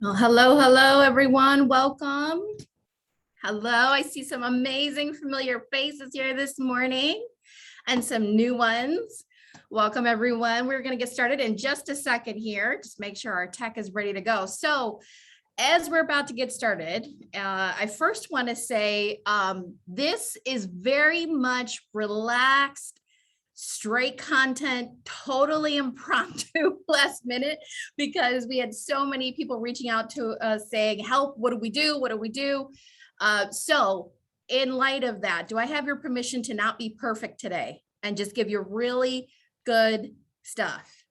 Well, hello, everyone. Welcome. Hello. I see some amazing familiar faces here this morning and some new ones. Welcome, everyone. We're going to get started in just a second here. Just make sure our tech is ready to go. So as we're about to get started, I first want to say this is very much relaxed, straight content, totally impromptu last minute, because we had so many people reaching out to us saying, help, what do we do? What do we do? So in light of that, do I have your permission to not be perfect today and just give you really good stuff?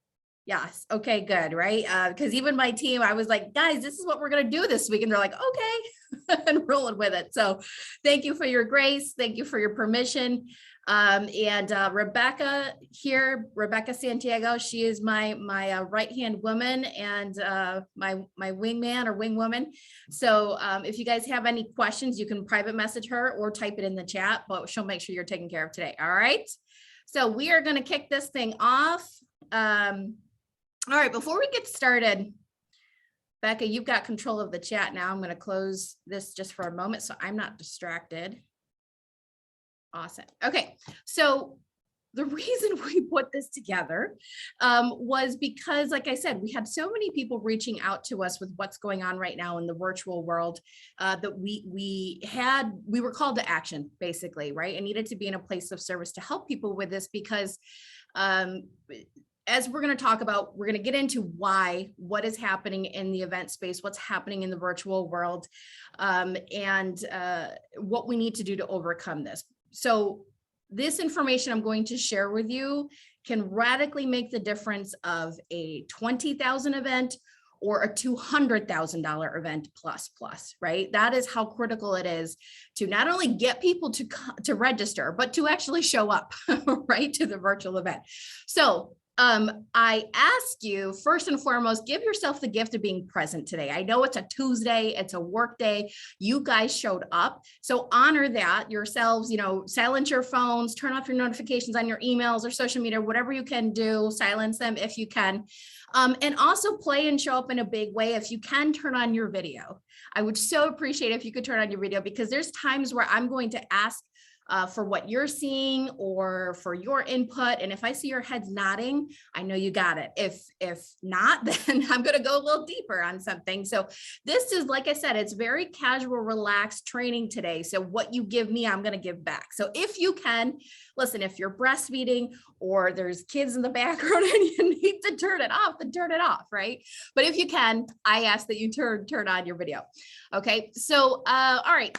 Yes. Okay, good. Right. Because even my team, I was like, guys, this is what we're going to do this week. And they're like, okay, and rolling with it. So thank you for your grace. Thank you for your permission. Rebecca here, Rebecca Santiago, she is my right-hand woman and my wingman or wingwoman. So if you guys have any questions, you can private message her or type it in the chat, but she'll make sure you're taken care of today. All right. So we are going to kick this thing off. All right, before we get started, Becca, you've got control of the chat now. I'm going to close this just for a moment so I'm not distracted. Awesome. Okay, so the reason we put this together was because, like I said, we had so many people reaching out to us with what's going on right now in the virtual world that we were called to action, basically, right? And needed to be in a place of service to help people with this because as we're going to talk about, we're going to get into what is happening in the event space, what's happening in the virtual world, and what we need to do to overcome this. So this information I'm going to share with you can radically make the difference of a $20,000 event or a $200,000 event plus, right? That is how critical it is to not only get people to register, but to actually show up, right, to the virtual event. So I ask you first and foremost, give yourself the gift of being present today. I know it's a Tuesday, it's a work day. You guys showed up. So honor that yourselves, silence your phones, turn off your notifications on your emails or social media, whatever you can do, silence them if you can. And also play and show up in a big way. If you can turn on your video, I would so appreciate if you could turn on your video, because there's times where I'm going to ask for what you're seeing or for your input. And if I see your heads nodding, I know you got it. If not, then I'm going to go a little deeper on something. So this is, like I said, it's very casual, relaxed training today. So what you give me, I'm going to give back. So if you can, listen, if you're breastfeeding or there's kids in the background and you need to turn it off, then turn it off, right? But if you can, I ask that you turn on your video. Okay, so all right.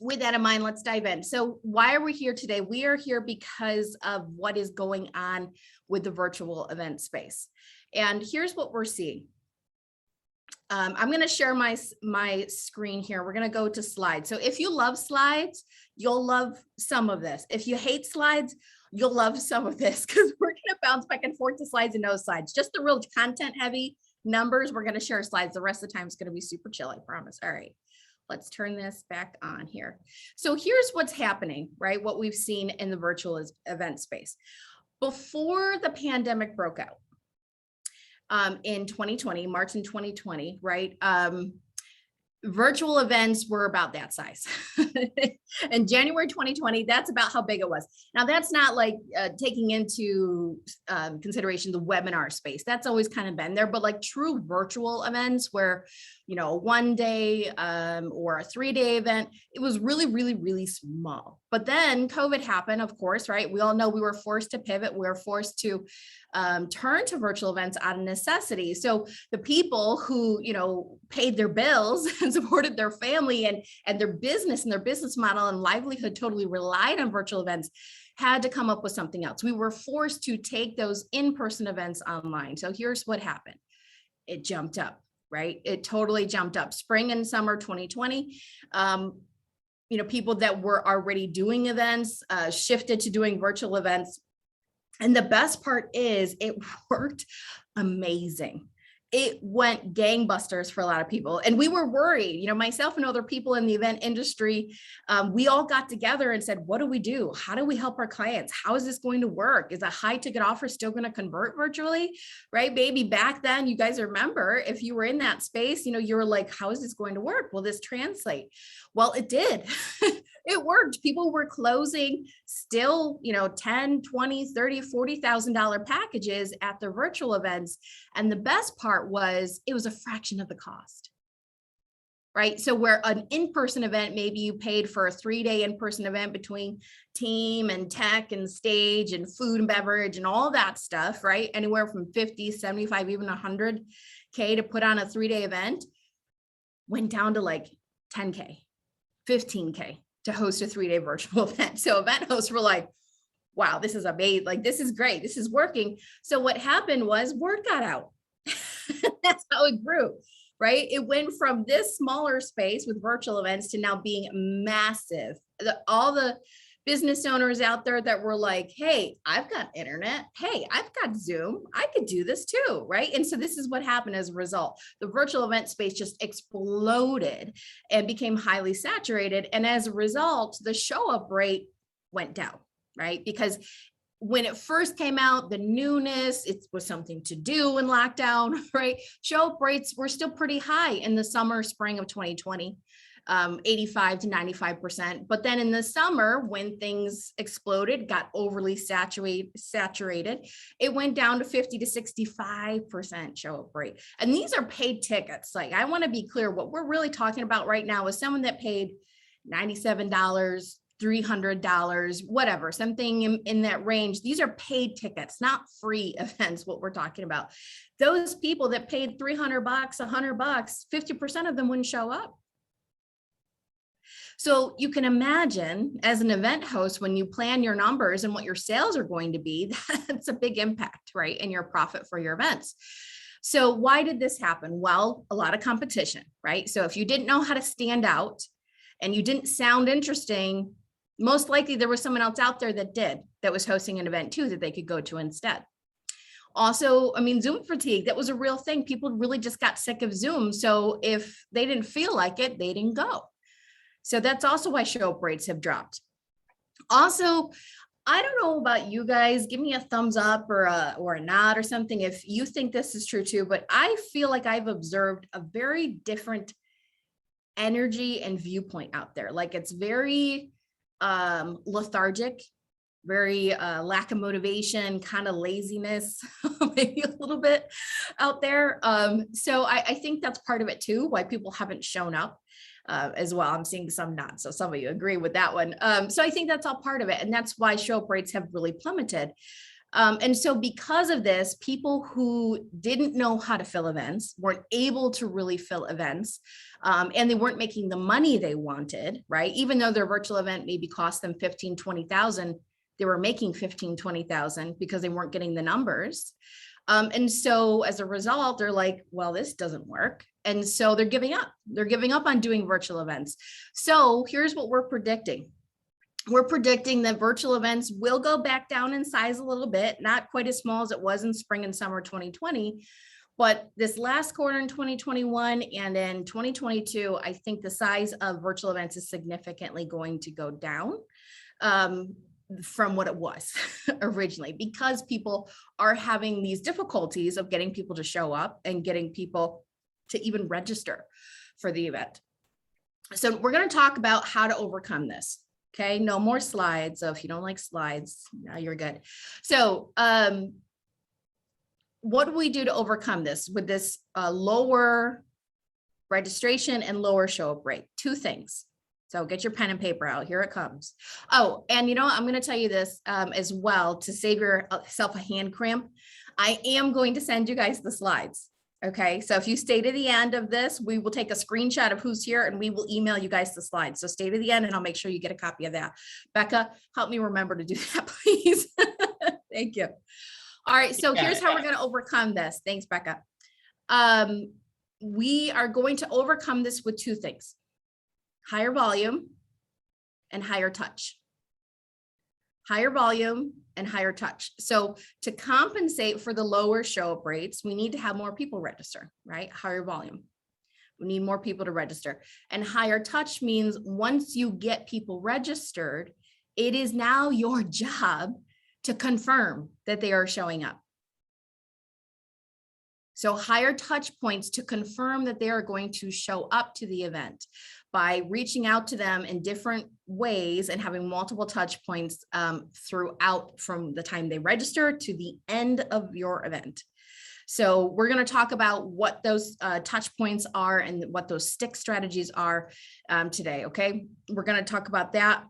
With that in mind, let's dive in. So why are we here today? We are here because of what is going on with the virtual event space. And here's what we're seeing. I'm going to share my screen here. We're going to go to slides. So if you love slides, you'll love some of this. If you hate slides, you'll love some of this, because we're going to bounce back and forth to slides and no slides. Just the real content heavy numbers, we're going to share slides. The rest of the time is going to be super chill, I promise. All right. Let's turn this back on here. So here's what's happening, right? What we've seen in the virtual event space. Before the pandemic broke out in 2020, March in 2020, right? Virtual events were about that size. In January 2020, that's about how big it was. Now, that's not like taking into consideration the webinar space. That's always kind of been there, but like true virtual events where, a 1 day or a 3-day event, it was really, really, really small. But then COVID happened, of course, right? We all know we were forced to pivot. We were forced to turn to virtual events out of necessity. So the people who, paid their bills and supported their family and their business and their business model and livelihood totally relied on virtual events had to come up with something else. We were forced to take those in-person events online. So here's what happened. It jumped up, right? It totally jumped up. Spring and summer 2020, people that were already doing events shifted to doing virtual events. And the best part is it worked amazing. it went gangbusters for a lot of people. And we were worried, you know, myself and other people in the event industry, we all got together and said, what do we do? How do we help our clients? How is this going to work? Is a high ticket offer still going to convert virtually? Right, baby? Back then, you guys remember, if you were in that space, you know, you were like, how is this going to work? Will this translate? Well, it did. It worked. People were closing still, you know, 10, 20, 30, $40,000 packages at their virtual events. And the best part was it was a fraction of the cost. Right. So where an in-person event, maybe you paid for a 3-day in-person event between team and tech and stage and food and beverage and all that stuff, right? Anywhere from 50, 75, even 100K to put on a 3-day event, went down to like 10K, 15K to host a 3-day virtual event. So event hosts were like, wow, this is amazing. Like, this is great. This is working. So what happened was word got out. That's how it grew, right? It went from this smaller space with virtual events to now being massive. All the business owners out there that were like, hey, I've got internet. Hey, I've got Zoom. I could do this too, right? And so this is what happened as a result. The virtual event space just exploded and became highly saturated. And as a result, the show up rate went down, right? Because when it first came out, the newness, it was something to do in lockdown, right? Show up rates were still pretty high in the summer, spring of 2020. 85 to 95%. But then in the summer, when things exploded, got overly saturated, it went down to 50 to 65% show up rate. And these are paid tickets. Like, I want to be clear, what we're really talking about right now is someone that paid $97, $300, whatever, something in that range. These are paid tickets, not free events, what we're talking about. Those people that paid $300, $100, 50% of them wouldn't show up. So you can imagine, as an event host, when you plan your numbers and what your sales are going to be, that's a big impact, right? And your profit for your events. So why did this happen? Well, a lot of competition, right? So if you didn't know how to stand out and you didn't sound interesting, most likely there was someone else out there that was hosting an event too, that they could go to instead. Also, I mean, Zoom fatigue, that was a real thing. People really just got sick of Zoom. So if they didn't feel like it, they didn't go. So that's also why show up rates have dropped. Also, I don't know about you guys, give me a thumbs up or a nod or something if you think this is true too, but I feel like I've observed a very different energy and viewpoint out there. Like, it's very lethargic, very lack of motivation, kind of laziness, maybe a little bit out there. So I think that's part of it too, why people haven't shown up. As well. I'm seeing some nods, so some of you agree with that one. So I think that's all part of it. And that's why show up rates have really plummeted. And so because of this, people who didn't know how to fill events weren't able to really fill events, and they weren't making the money they wanted, right? Even though their virtual event maybe cost them 15, 20,000, they were making 15, 20,000 because they weren't getting the numbers. And so as a result, they're like, well, this doesn't work. And so they're giving up. They're giving up on doing virtual events. So here's what we're predicting. We're predicting that virtual events will go back down in size a little bit, not quite as small as it was in spring and summer 2020. But this last quarter in 2021 and in 2022, I think the size of virtual events is significantly going to go down from what it was originally, because people are having these difficulties of getting people to show up and getting people to even register for the event. So we're going to talk about how to overcome this. Okay, no more slides. So if you don't like slides, now you're good. So what do we do to overcome this with this lower registration and lower show up rate? Two things. So get your pen and paper out. Here it comes. Oh, and you know, I'm going to tell you this as well, to save yourself a hand cramp. I am going to send you guys the slides. Okay, so if you stay to the end of this, we will take a screenshot of who's here and we will email you guys the slides. So stay to the end and I'll make sure you get a copy of that. Becca, help me remember to do that, please. Thank you. All right, so here's how we're going to overcome this. Thanks, Becca. We are going to overcome this with two things: higher volume and higher touch. higher volume and higher touch. So to compensate for the lower show up rates, we need to have more people register, right? Higher volume. We need more people to register. And higher touch means once you get people registered, it is now your job to confirm that they are showing up. So higher touch points to confirm that they are going to show up to the event by reaching out to them in different ways and having multiple touch points throughout from the time they register to the end of your event. So we're going to talk about what those touch points are and what those stick strategies are today. Okay, we're going to talk about that.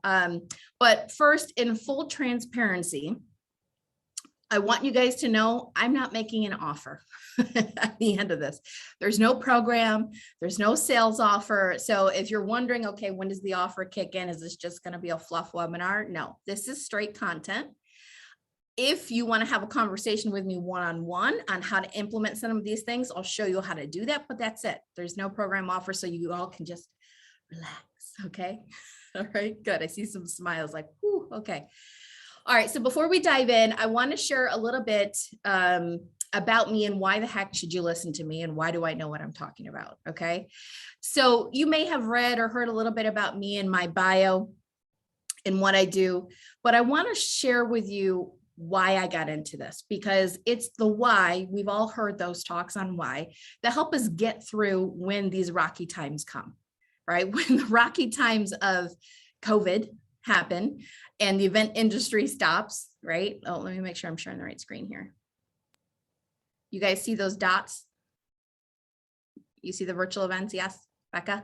But first, in full transparency, I want you guys to know I'm not making an offer at the end of this. There's no program, there's no sales offer. So if you're wondering, okay, when does the offer kick in? Is this just going to be a fluff webinar? No, this is straight content. If you want to have a conversation with me one-on-one on how to implement some of these things, I'll show you how to do that, but that's it. There's no program offer, so you all can just relax, okay? All right, good. I see some smiles like, whew, okay. All right, so before we dive in, I want to share a little bit about me and why the heck should you listen to me and why do I know what I'm talking about, okay? So you may have read or heard a little bit about me in my bio and what I do, but I want to share with you why I got into this, because it's the why. We've all heard those talks on why that help us get through when these rocky times come, right? When the rocky times of COVID happen and the event industry stops, right? Oh, let me make sure I'm sharing the right screen here. You guys see those dots? You see the virtual events? Yes, Becca?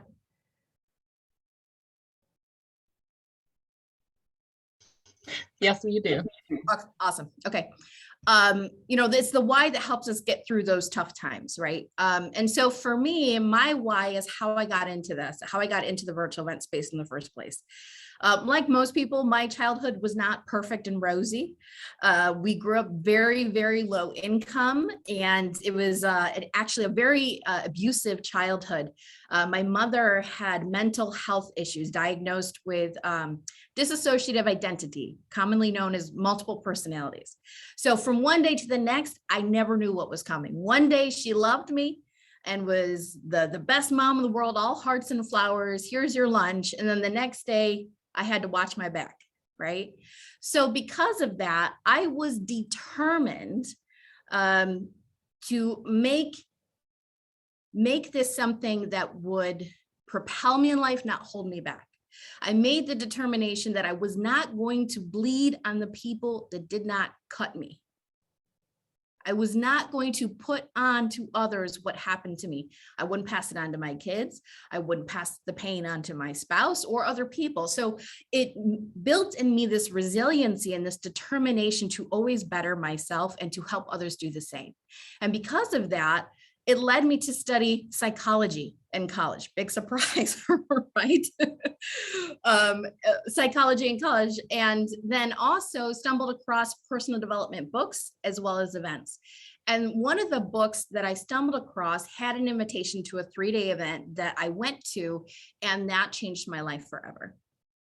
Yes, we do. Awesome. Okay. You know, it's the why that helps us get through those tough times, right? And so for me, my why is how I got into this, how I got into the virtual event space in the first place. Like most people, my childhood was not perfect and rosy. We grew up very, very low income, and it was actually a very abusive childhood. My mother had mental health issues, diagnosed with dissociative identity, commonly known as multiple personalities. So from one day to the next, I never knew what was coming. One day she loved me and was the best mom in the world, all hearts and flowers, here's your lunch. And then the next day I had to watch my back, right? So because of that, I was determined to make this something that would propel me in life, not hold me back. I made the determination that I was not going to bleed on the people that did not cut me. I was not going to put on to others what happened to me. I wouldn't pass it on to my kids. I wouldn't pass the pain on to my spouse or other people. So it built in me this resiliency and this determination to always better myself and to help others do the same. And because of that, it led me to study psychology in college. Big surprise, right? Psychology in college, and then also stumbled across personal development books as well as events. And one of the books that I stumbled across had an invitation to a 3-day event that I went to, and that changed my life forever,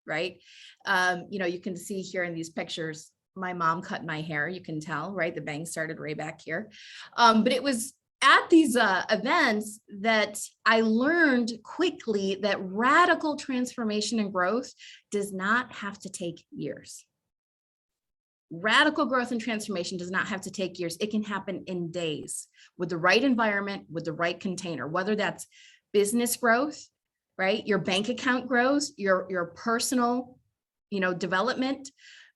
right? You know, you can see here in these pictures, my mom cut my hair, you can tell, right? The bangs started way back here. But it was at these events that I learned quickly that radical transformation and growth does not have to take years. Radical growth and transformation does not have to take years. It can happen in days with the right environment, with the right container, whether that's business growth, right? Your bank account grows, your personal, development,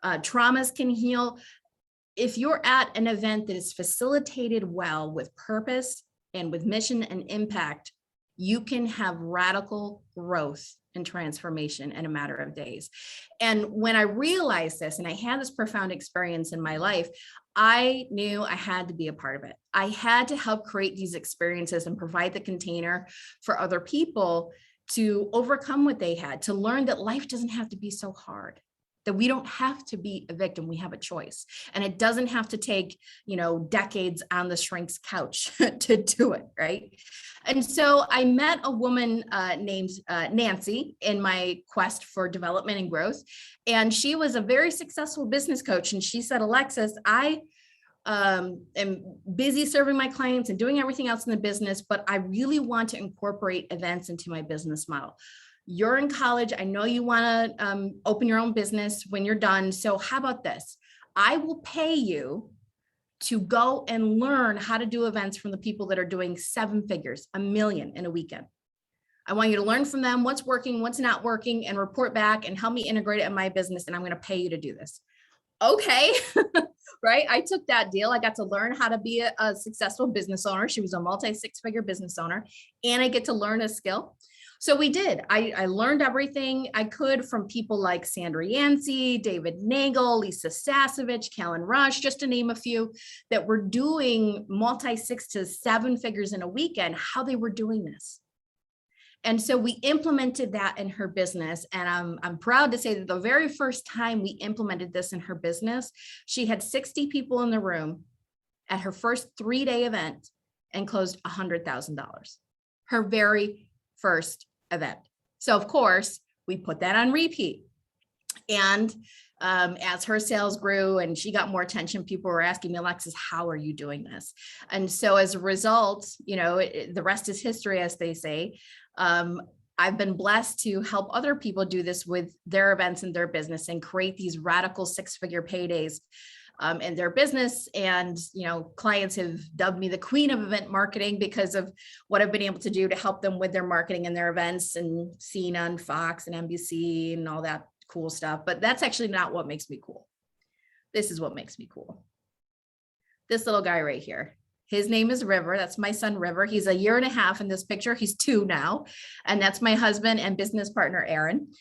traumas can heal. If you're at an event that is facilitated well with purpose and with mission and impact, you can have radical growth and transformation in a matter of days. And when I realized this, and I had this profound experience in my life, I knew I had to be a part of it. I had to help create these experiences and provide the container for other people to overcome what they had, to learn that life doesn't have to be so hard. that we don't have to be a victim. We have a choice. And it doesn't have to take, decades on the shrink's couch to do it, right? And so I met a woman named Nancy in my quest for development and growth. And she was a very successful business coach. And she said, Alexis, I am busy serving my clients and doing everything else in the business, but I really want to incorporate events into my business model. You're in college. I know you want to open your own business when you're done. So how about this? I will pay you to go and learn how to do events from the people that are doing 7 figures, $1 million in a weekend. I want you to learn from them what's working, what's not working, and report back and help me integrate it in my business. And I'm going to pay you to do this. Okay. Right. I took that deal. I got to learn how to be a successful business owner. She was a multi-6-figure business owner, and I get to learn a skill. So we did. I learned everything I could from people like Sandra Yancey, David Nagel, Lisa Sasevich, Callan Rush, just to name a few that were doing multi-6 to 7 figures in a weekend, how they were doing this. And so we implemented that in her business. And I'm proud to say that the very first time we implemented this in her business, she had 60 people in the room at her first 3-day event and closed $100,000. Her very first event. So of course, we put that on repeat. And as her sales grew and she got more attention, people were asking me, Alexis, how are you doing this? And so as a result, the rest is history, as they say. I've been blessed to help other people do this with their events and their business and create these radical 6-figure paydays in their business. And, clients have dubbed me the queen of event marketing because of what I've been able to do to help them with their marketing and their events and seen on Fox and NBC and all that cool stuff. But that's actually not what makes me cool. This is what makes me cool. This little guy right here. His name is River. That's my son, River. He's 1.5 years in this picture. He's 2 now. And that's my husband and business partner, Aaron.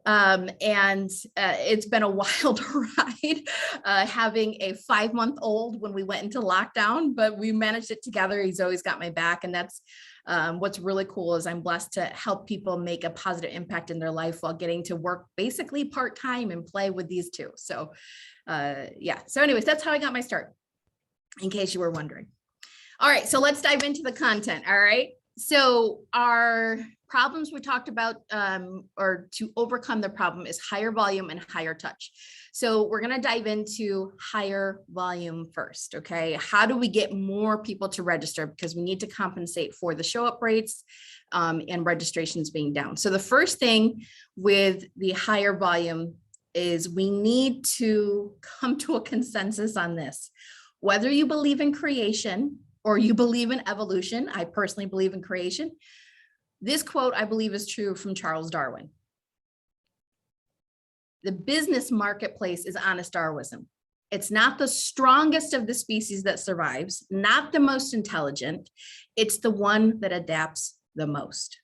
It's been a wild ride having a 5-month-old when we went into lockdown, but we managed it together. He's always got my back. And that's what's really cool is I'm blessed to help people make a positive impact in their life while getting to work basically part-time and play with these 2. So yeah. So anyways, that's how I got my start, in case you were wondering. All right. So let's dive into the content. All right. So our problems we talked about, or to overcome the problem, is higher volume and higher touch. So we're going to dive into higher volume first. Okay. How do we get more people to register? Because we need to compensate for the show up rates and registrations being down. So the first thing with the higher volume is we need to come to a consensus on this. Whether you believe in creation or you believe in evolution, I personally believe in creation. This quote, I believe, is true from Charles Darwin. The business marketplace is honest Darwinism. It's not the strongest of the species that survives, not the most intelligent. It's the one that adapts the most.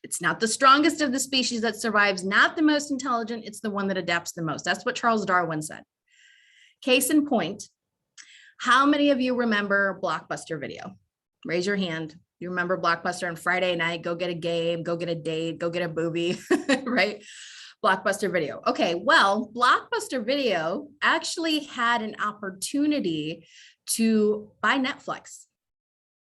It's not the strongest of the species that survives, not the most intelligent. It's the one that adapts the most. That's what Charles Darwin said. Case in point, how many of you remember Blockbuster Video? Raise your hand. You remember Blockbuster on Friday night, go get a game, go get a date, go get a movie, right? Blockbuster Video. Okay, well, Blockbuster Video actually had an opportunity to buy Netflix,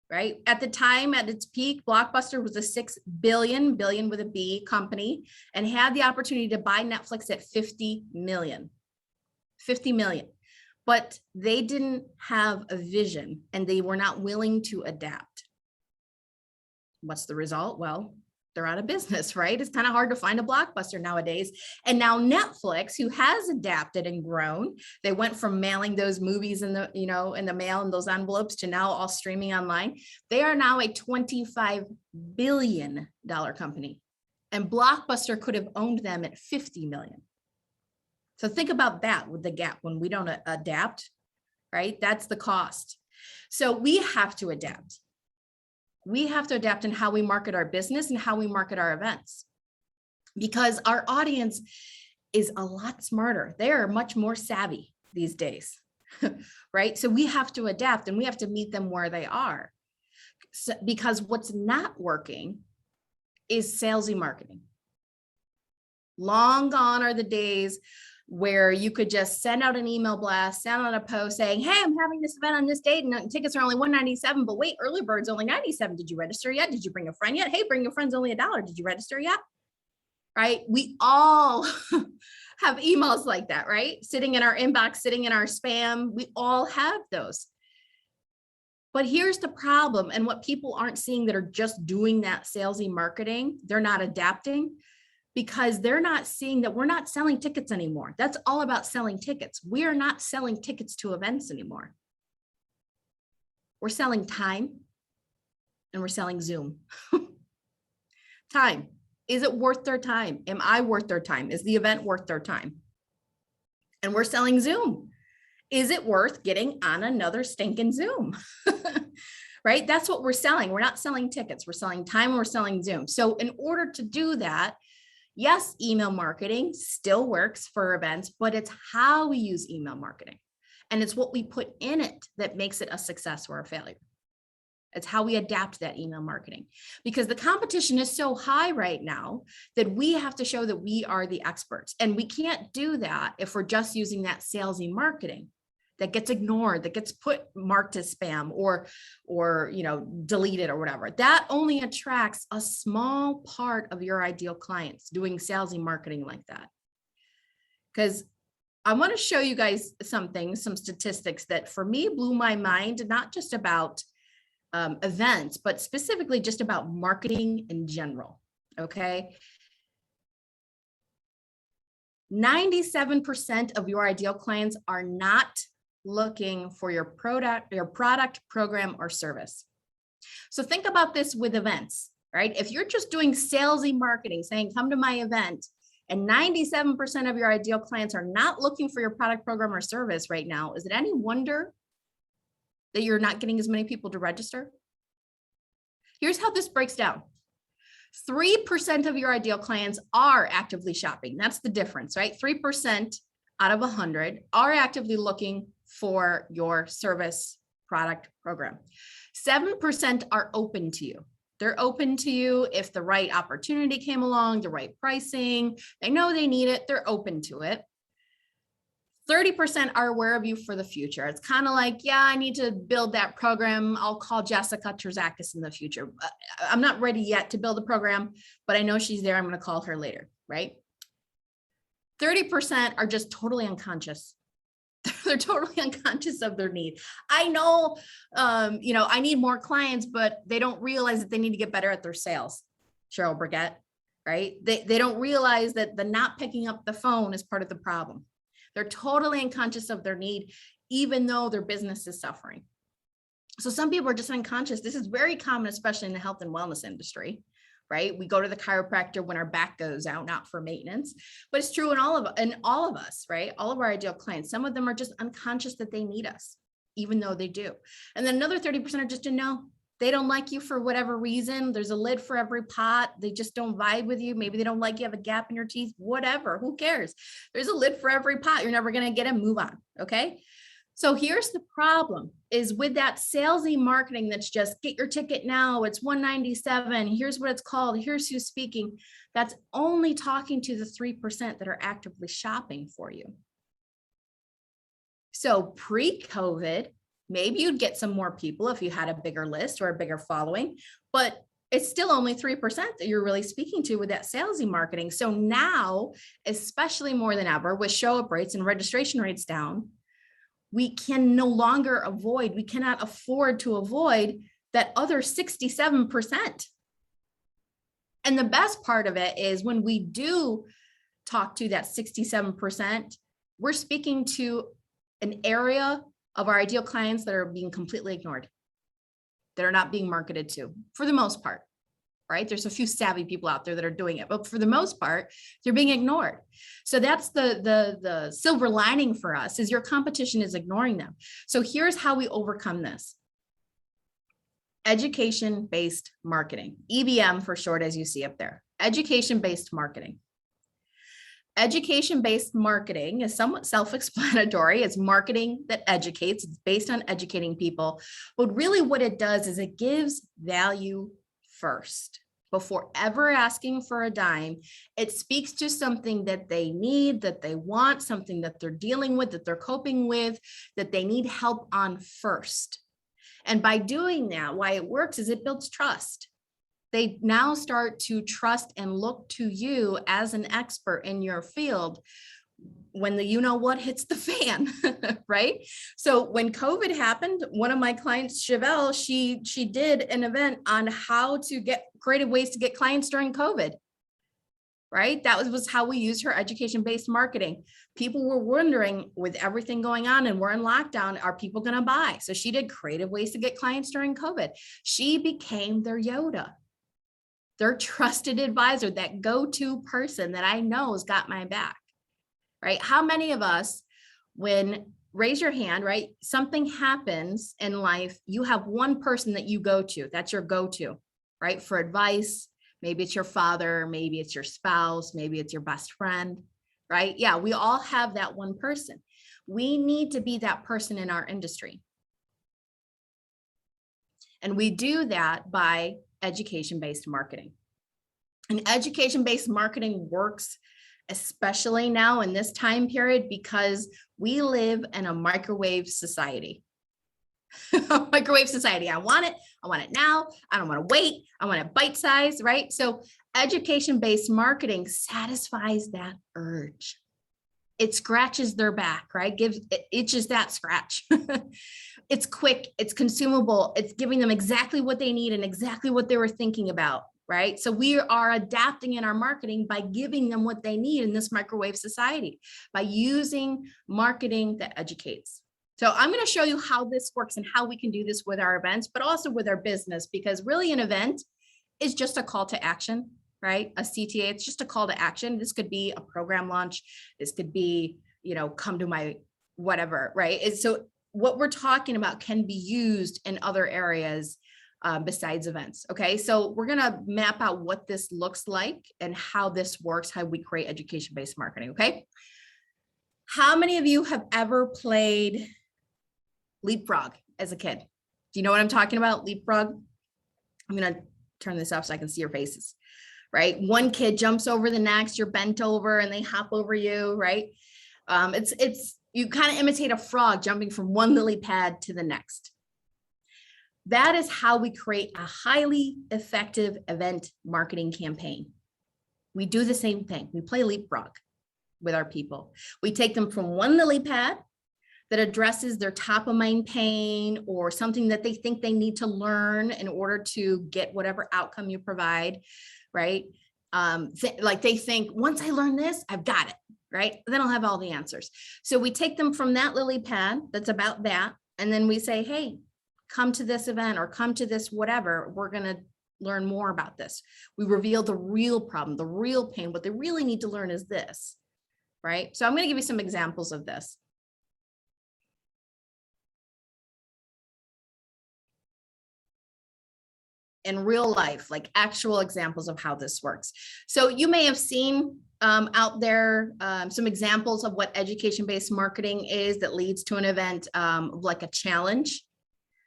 right? At the time, at its peak, Blockbuster was a $6 billion with a B company and had the opportunity to buy Netflix at 50 million. 50 million. But they didn't have a vision and they were not willing to adapt. What's the result? Well, they're out of business, right? It's kind of hard to find a Blockbuster nowadays. And now Netflix, who has adapted and grown, they went from mailing those movies in the, in the mail and those envelopes to now all streaming online. They are now a $25 billion company. And Blockbuster could have owned them at 50 million. So think about that with the gap when we don't adapt, right? That's the cost. So we have to adapt. We have to adapt in how we market our business and how we market our events, because our audience is a lot smarter. They are much more savvy these days, right? So we have to adapt and we have to meet them where they are. So, because what's not working is salesy marketing. Long gone are the days where you could just send out an email blast, send out a post saying, hey, I'm having this event on this date and tickets are only $197, but wait, early bird's only $97. Did you register yet? Did you bring a friend yet? Hey, bring your friends, only $1. Did you register yet? Right? We all have emails like that, right? Sitting in our inbox, sitting in our spam. We all have those. But here's the problem, and what people aren't seeing that are just doing that salesy marketing, they're not adapting, because they're not seeing that we're not selling tickets anymore. That's all about selling tickets. We are not selling tickets to events anymore. We're selling time and we're selling Zoom. Time. Is it worth their time? Am I worth their time? Is the event worth their time? And we're selling Zoom. Is it worth getting on another stinking Zoom? Right? That's what we're selling. We're not selling tickets. We're selling time. We're selling Zoom. So in order to do that, yes, email marketing still works for events, but it's how we use email marketing. And it's what we put in it that makes it a success or a failure. It's how we adapt that email marketing, because the competition is so high right now that we have to show that we are the experts. And we can't do that if we're just using that salesy marketing that gets ignored, that gets marked as spam or deleted or whatever. That only attracts a small part of your ideal clients doing salesy marketing like that. Because I want to show you guys some statistics that for me blew my mind, not just about events, but specifically just about marketing in general. Okay. 97% of your ideal clients are not looking for your product, program, or service. So think about this with events, right? If you're just doing salesy marketing, saying, come to my event, and 97% of your ideal clients are not looking for your product, program, or service right now, is it any wonder that you're not getting as many people to register? Here's how this breaks down. 3% of your ideal clients are actively shopping. That's the difference, right? 3% out of 100 are actively looking for your service, product, program. 7% are open to you. They're open to you if the right opportunity came along, the right pricing, they know they need it, they're open to it. 30% are aware of you for the future. It's kind of like, yeah, I need to build that program. I'll call Jessica Terzakis in the future. I'm not ready yet to build a program, but I know she's there. I'm going to call her later, right? 30% are just totally unconscious. They're totally unconscious of their need. I know, I need more clients, but they don't realize that they need to get better at their sales. Cheryl Brigette, right? They don't realize that the not picking up the phone is part of the problem. They're totally unconscious of their need, even though their business is suffering. So some people are just unconscious. This is very common, especially in the health and wellness industry, right? We go to the chiropractor when our back goes out, not for maintenance, but it's true in all of us, right? All of our ideal clients, some of them are just unconscious that they need us, even though they do. And then another 30% are just to know they don't like you for whatever reason. There's a lid for every pot. They just don't vibe with you. Maybe they don't like you have a gap in your teeth, whatever, who cares? There's a lid for every pot. You're never going to get it, move on. Okay. So here's the problem is with that salesy marketing that's just get your ticket now, it's $197. Here's what it's called. Here's who's speaking. That's only talking to the 3% that are actively shopping for you. So pre-COVID, maybe you'd get some more people if you had a bigger list or a bigger following, but it's still only 3% that you're really speaking to with that salesy marketing. So now, especially more than ever, with show up rates and registration rates down, we can no longer we cannot afford to avoid that other 67%. And the best part of it is when we do talk to that 67%, we're speaking to an area of our ideal clients that are being completely ignored, that are not being marketed to for the most part, right? There's a few savvy people out there that are doing it, but for the most part, they're being ignored. So that's the silver lining for us is your competition is ignoring them. So here's how we overcome this. Education-based marketing, EBM for short, as you see up there, education-based marketing. Education-based marketing is somewhat self-explanatory. It's marketing that educates. It's based on educating people. But really what it does is it gives value first. before ever asking for a dime. It speaks to something that they need, that they want, something that they're dealing with, that they're coping with, that they need help on first. And by doing that, why it works is it builds trust. They now start to trust and look to you as an expert in your field when the you know what hits the fan, right? So when COVID happened, one of my clients, Chevelle, she did an event on how to get creative ways to get clients during COVID, right? That was how we used her education-based marketing. People were wondering, with everything going on and we're in lockdown, are people going to buy? So she did creative ways to get clients during COVID. She became their Yoda, their trusted advisor, that go-to person that I know has got my back, right? How many of us, raise your hand, right? Something happens in life, you have one person that you go to, that's your go-to, right? For advice. Maybe it's your father, maybe it's your spouse, maybe it's your best friend, right? Yeah, we all have that one person. We need to be that person in our industry. And we do that by education-based marketing. And education-based marketing works especially now in this time period because we live in a microwave society. Microwave society. I want it now. I don't want to wait. I want it bite-sized, right? So education-based marketing satisfies that urge. It scratches their back, right? Itches that scratch. It's quick, it's consumable, it's giving them exactly what they need and exactly what they were thinking about, right? So we are adapting in our marketing by giving them what they need in this microwave society, by using marketing that educates. So I'm going to show you how this works and how we can do this with our events, but also with our business, because really an event is just a call to action, right? A CTA, it's just a call to action. This could be a program launch. This could be, come to my whatever, right? And so what we're talking about can be used in other areas besides events. Okay, so we're going to map out what this looks like and how this works, how we create education-based marketing. Okay. How many of you have ever played Leapfrog as a kid? Do you know what I'm talking about? Leapfrog. I'm going to turn this off so I can see your faces, right? One kid jumps over the next, you're bent over and they hop over you, right? You kind of imitate a frog jumping from one lily pad to the next. That is how we create a highly effective event marketing campaign. We do the same thing. We play Leapfrog with our people. We take them from one lily pad that addresses their top of mind pain or something that they think they need to learn in order to get whatever outcome you provide, right? Like they think, once I learn this, I've got it, right? Then I'll have all the answers. So we take them from that lily pad that's about that, and then we say, hey, come to this event or come to this whatever, we're going to learn more about this. We reveal the real problem, the real pain. What they really need to learn is this, right? So I'm going to give you some examples of this. In real life, like actual examples of how this works. So you may have seen out there some examples of what education-based marketing is that leads to an event, like a challenge,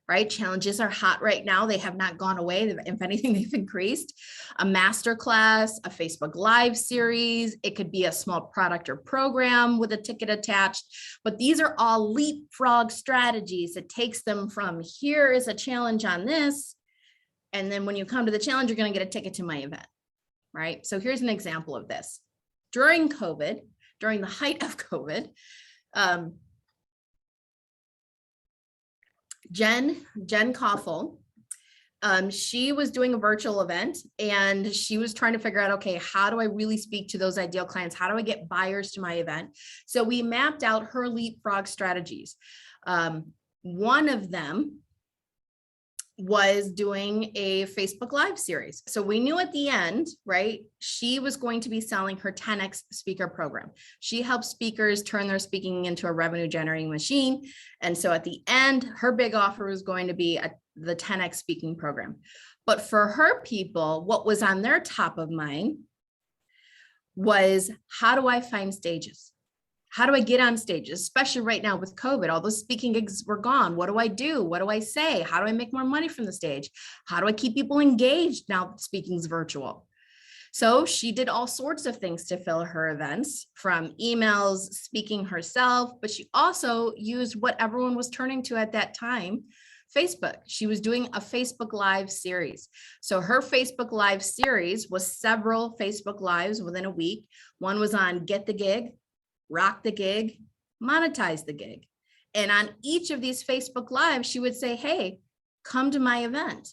right? Challenges are hot right now. They have not gone away. If anything, they've increased. A masterclass, a Facebook Live series. It could be a small product or program with a ticket attached, but these are all leapfrog strategies. It takes them from here is a challenge on this, and then when you come to the challenge, you're going to get a ticket to my event, right? So here's an example of this. During COVID, during the height of COVID, Jen Koffel, she was doing a virtual event and she was trying to figure out, okay, how do I really speak to those ideal clients? How do I get buyers to my event? So we mapped out her leapfrog strategies. One of them was doing a Facebook Live series. So we knew at the end, right, she was going to be selling her 10X speaker program. She helps speakers turn their speaking into a revenue generating machine. And so at the end, her big offer was going to be the 10X speaking program. But for her people, what was on their top of mind was, how do I find stages? How do I get on stages, especially right now with COVID? All those speaking gigs were gone. What do I do? What do I say? How do I make more money from the stage? How do I keep people engaged now that speaking's virtual? So she did all sorts of things to fill her events, from emails, speaking herself, but she also used what everyone was turning to at that time, Facebook. She was doing a Facebook Live series. So her Facebook Live series was several Facebook Lives within a week. One was on Get the Gig, Rock the Gig, Monetize the Gig. And on each of these Facebook Lives, she would say, hey, come to my event,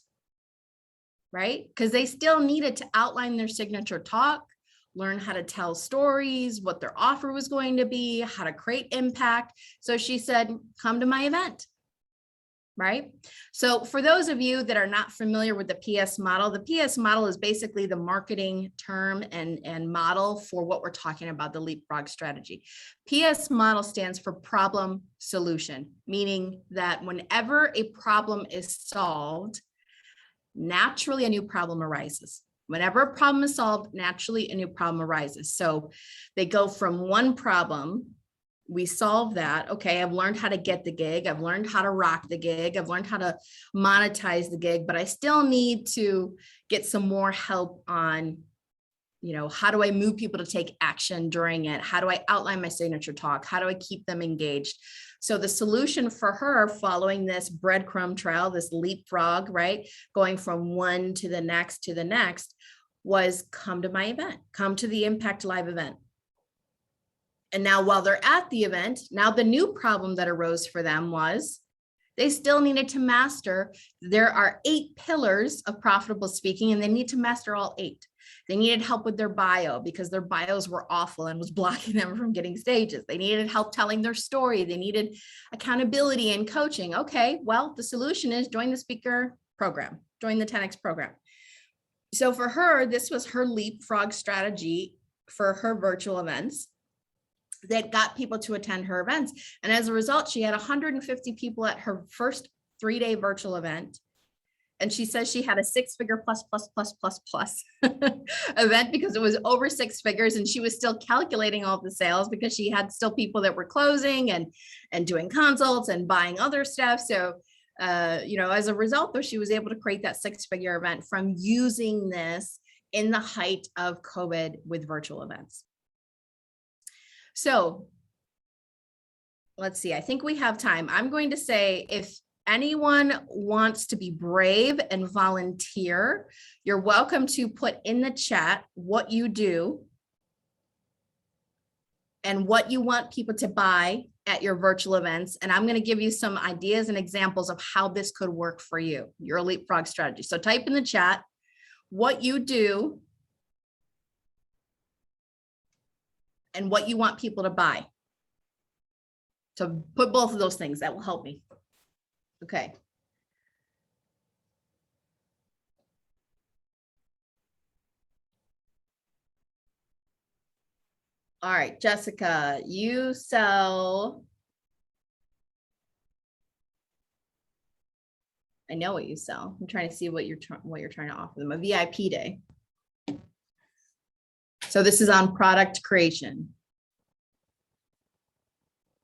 right? Because they still needed to outline their signature talk, learn how to tell stories, what their offer was going to be, how to create impact. So she said, come to my event, right? So for those of you that are not familiar with the PS model, the PS model is basically the marketing term and model for what we're talking about, the leapfrog strategy. PS model stands for problem solution, meaning that whenever a problem is solved, naturally a new problem arises. Whenever a problem is solved, naturally a new problem arises. So they go from one problem, we solve that. Okay, I've learned how to get the gig. I've learned how to rock the gig. I've learned how to monetize the gig, but I still need to get some more help on, how do I move people to take action during it? How do I outline my signature talk? How do I keep them engaged? So the solution for her, following this breadcrumb trail, this leapfrog, right, going from one to the next, was come to my event, come to the Impact Live event. And now while they're at the event, now the new problem that arose for them was they still needed to master. There are 8 pillars of profitable speaking, and they need to master all 8. They needed help with their bio because their bios were awful and was blocking them from getting stages. They needed help telling their story. They needed accountability and coaching. Okay, well, the solution is join the speaker program, join the 10X program. So for her, this was her leapfrog strategy for her virtual events that got people to attend her events. And as a result, she had 150 people at her first 3-day virtual event. And she says she had a 6-figure plus event because it was over 6 figures, and she was still calculating all the sales because she had still people that were closing and doing consults and buying other stuff. So, as a result, though, she was able to create that 6-figure event from using this in the height of COVID with virtual events. So let's see, I think we have time. I'm going to say, if anyone wants to be brave and volunteer, you're welcome to put in the chat what you do and what you want people to buy at your virtual events. And I'm going to give you some ideas and examples of how this could work for you, your leapfrog strategy. So type in the chat what you do and what you want people to buy. So put both of those things, that will help me. Okay. All right, Jessica, you sell. I know what you sell. I'm trying to see what you're trying to offer them. A VIP day. So this is on product creation.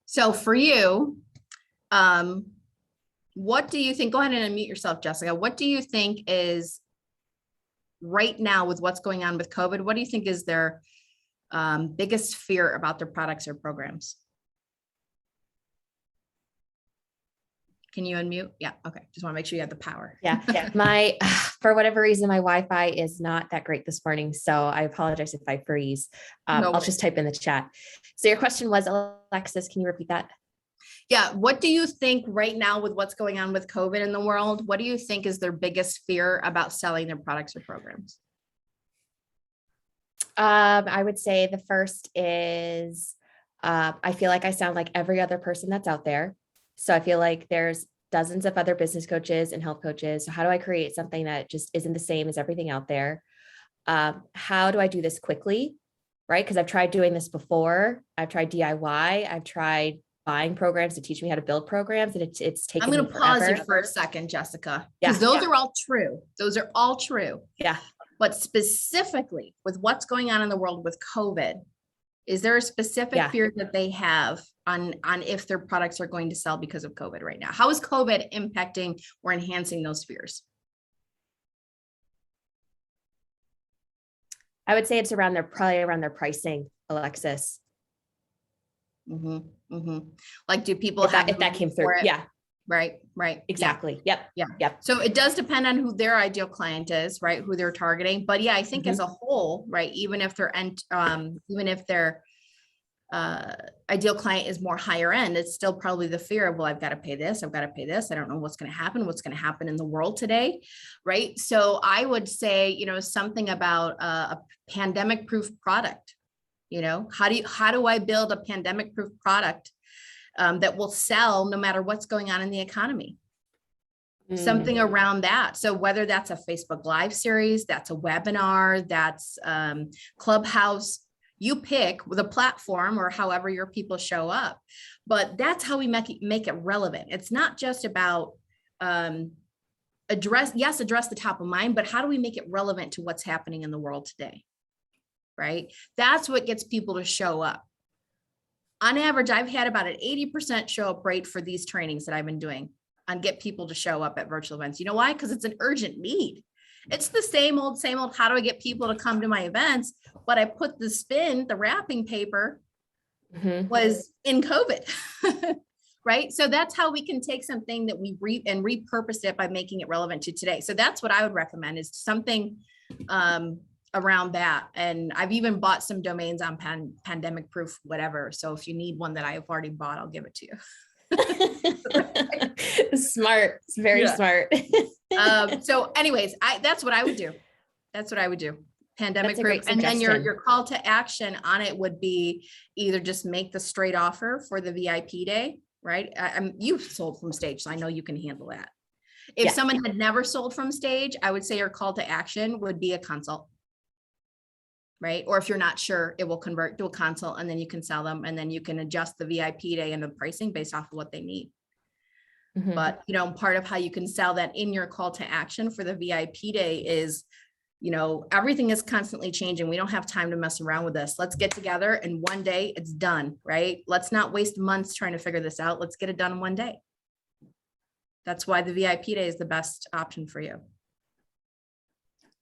So for you, what do you think? Go ahead and unmute yourself, Jessica. What do you think is right now with what's going on with COVID? What do you think is their biggest fear about their products or programs? Can you unmute? Yeah. Okay. Just want to make sure you have the power. Yeah. For whatever reason, my Wi-Fi is not that great this morning. So I apologize if I freeze. I'll just type in the chat. So your question was, Alexis, can you repeat that? Yeah. What do you think right now with what's going on with COVID in the world? What do you think is their biggest fear about selling their products or programs? I would say the first is, I feel like I sound like every other person that's out there. So I feel like there's dozens of other business coaches and health coaches. So how do I create something that just isn't the same as everything out there? How do I do this quickly? Right? Because I've tried doing this before. I've tried DIY. I've tried buying programs to teach me how to build programs, and it's taken. I'm going to pause you for a second, Jessica, because those are all true. Those are all true. Yeah. But specifically with what's going on in the world with COVID, Is there a specific Yeah. fear that they have on if their products are going to sell because of COVID right now? How is COVID impacting or enhancing those fears? I would say it's probably around their pricing, Alexis. Like, do people If have that money came for through. it? Yeah, Right. Yeah. exactly. Yep. Yeah. Yep. So it does depend on who their ideal client is, right? Who they're targeting. But yeah, I think as a whole, right, even if their ideal client is more higher end, it's still probably the fear of, well, I've got to pay this, I've got to pay this. I don't know what's going to happen in the world today. Right. So I would say, something about a pandemic proof product. How do I build a pandemic proof product that will sell no matter what's going on in the economy? Something around that. So whether that's a Facebook Live series, that's a webinar, that's Clubhouse, you pick the platform or however your people show up. But that's how we make it relevant. It's not just about address the top of mind, but how do we make it relevant to what's happening in the world today? Right? That's what gets people to show up. On average, I've had about an 80% show up rate for these trainings that I've been doing on get people to show up at virtual events. You know why? Because it's an urgent need. It's the same old, how do I get people to come to my events? But I put the wrapping paper was in COVID, right? So that's how we can take something that we repurpose it by making it relevant to today. So that's what I would recommend, is something around that. And I've even bought some domains on pandemic proof, whatever. So if you need one that I've already bought, I'll give it to you. Smart. It's very smart. So anyways, that's what I would do. Pandemic proof. And then your call to action on it would be either just make the straight offer for the VIP day, right? You've sold from stage, so I know you can handle that. If someone had never sold from stage, I would say your call to action would be a consult. Right? Or if you're not sure, it will convert to a consult, and then you can sell them, and then you can adjust the VIP day and the pricing based off of what they need. But, part of how you can sell that in your call to action for the VIP day is, everything is constantly changing. We don't have time to mess around with this. Let's get together and one day it's done, right? Let's not waste months trying to figure this out. Let's get it done in one day. That's why the VIP day is the best option for you.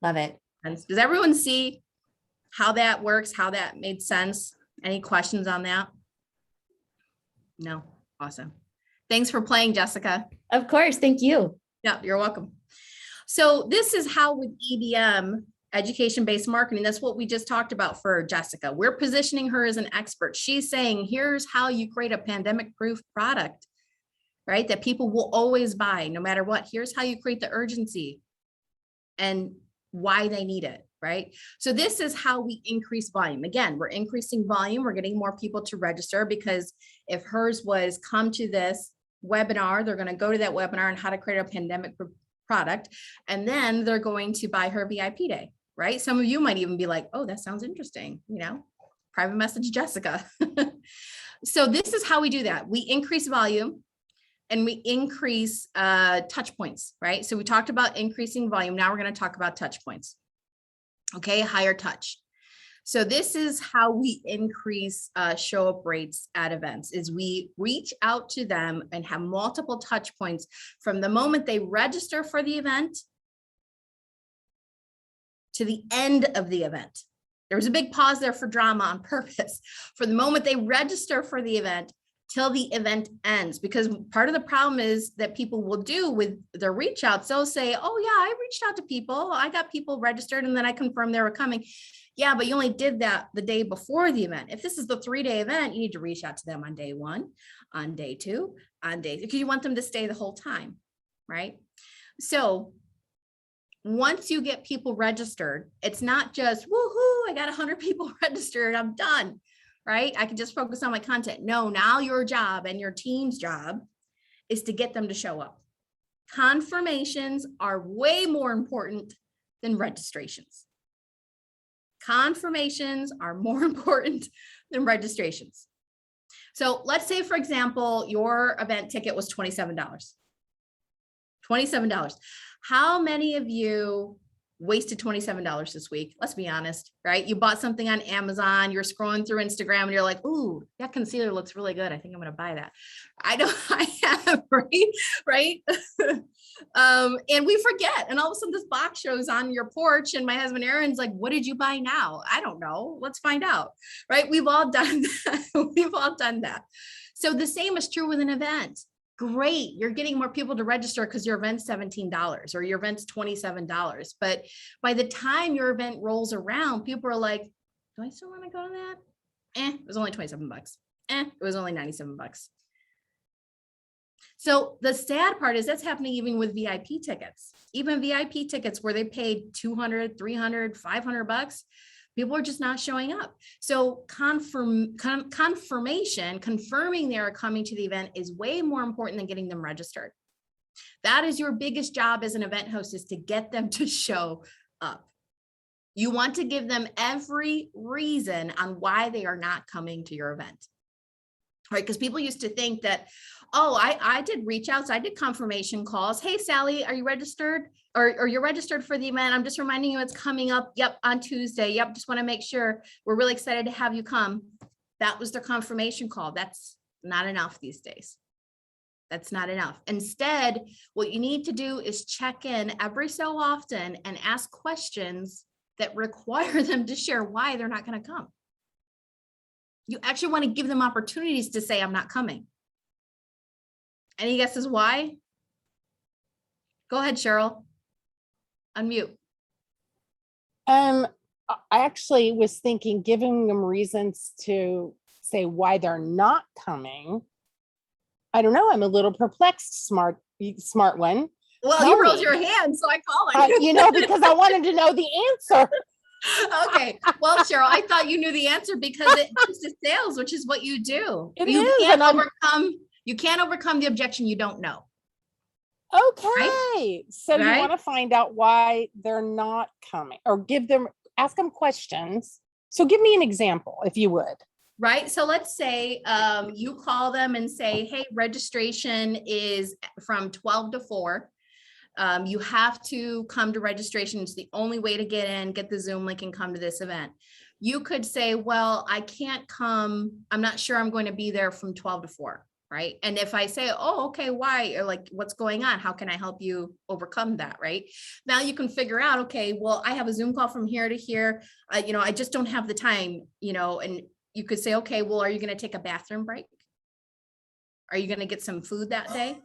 Love it. And does everyone see how that works, how that made sense? Any questions on that? No? Awesome. Thanks for playing, Jessica. Of course. Thank you. Yeah, you're welcome. So this is how with EBM, education-based marketing, that's what we just talked about for Jessica. We're positioning her as an expert. She's saying, here's how you create a pandemic-proof product, right? That people will always buy no matter what. Here's how you create the urgency and why they need it. Right? So this is how we increase volume. Again, we're increasing volume. We're getting more people to register, because if hers was come to this webinar, they're going to go to that webinar on how to create a pandemic product, and then they're going to buy her VIP day, right? Some of you might even be like, oh, that sounds interesting. Private message Jessica. So this is how we do that. We increase volume and we increase touch points, right? So we talked about increasing volume. Now we're going to talk about touch points. Okay, higher touch. So this is how we increase show up rates at events, is we reach out to them and have multiple touch points from the moment they register for the event to the end of the event. There was a big pause there for drama on purpose. For the moment they register for the event till the event ends, because part of the problem is that people will do with their reach outs, they'll say, oh yeah, I reached out to people, I got people registered, and then I confirmed they were coming. Yeah, but you only did that the day before the event. If this is the 3-day event, you need to reach out to them on day 1, on day 2, because you want them to stay the whole time, right? So once you get people registered, it's not just, woohoo, I got 100 people registered, I'm done. Right? I can just focus on my content. No, now your job and your team's job is to get them to show up. Confirmations are way more important than registrations. Confirmations are more important than registrations. So let's say, for example, your event ticket was $27. $27. How many of you wasted $27 this week. Let's be honest, right? You bought something on Amazon, you're scrolling through Instagram and you're like, ooh, that concealer looks really good. I think I'm going to buy that. I know I have, right? And we forget. And all of a sudden this box shows on your porch and my husband Aaron's like, what did you buy now? I don't know. Let's find out, right? We've all done that. We've all done that. So the same is true with an event. Great, you're getting more people to register because your event's $17 or your event's $27. But by the time your event rolls around, people are like, do I still want to go to that? It was only 27 bucks. It was only 97 bucks. So the sad part is that's happening even with VIP tickets. Even VIP tickets where they paid 200, 300, 500 bucks, people are just not showing up. So confirming they are coming to the event is way more important than getting them registered. That is your biggest job as an event host, is to get them to show up. You want to give them every reason on why they are not coming to your event. Right? Because people used to think that, oh, I did reach outs, I did confirmation calls. Hey, Sally, are you registered? Or you're registered for the event? I'm just reminding you it's coming up. Yep, on Tuesday. Yep, just want to make sure. We're really excited to have you come. That was their confirmation call. That's not enough these days. That's not enough. Instead, what you need to do is check in every so often and ask questions that require them to share why they're not going to come. You actually want to give them opportunities to say, I'm not coming. Any guesses why? Go ahead, Cheryl. Unmute. I actually was thinking giving them reasons to say why they're not coming. I don't know. I'm a little perplexed, smart one. Well, Tell you rose me. your hand, so I call it. Because I wanted to know the answer. Okay. Well, Cheryl, I thought you knew the answer because it comes to sales, which is what you do. It You is, can't and you can't overcome the objection you don't know. Okay. So you Right? want to find out why they're not coming, or ask them questions. So give me an example, if you would. Right. So let's say you call them and say, hey, registration is from 12 to 4. You have to come to registration. It's the only way to get in, get the Zoom link and come to this event. You could say, well, I can't come. I'm not sure I'm going to be there from 12 to 4. Right. And if I say, oh, okay, why? Or like, what's going on? How can I help you overcome that? Right. Now you can figure out, okay, well, I have a Zoom call from here to here. I just don't have the time, and you could say, okay, well, are you going to take a bathroom break? Are you going to get some food that day?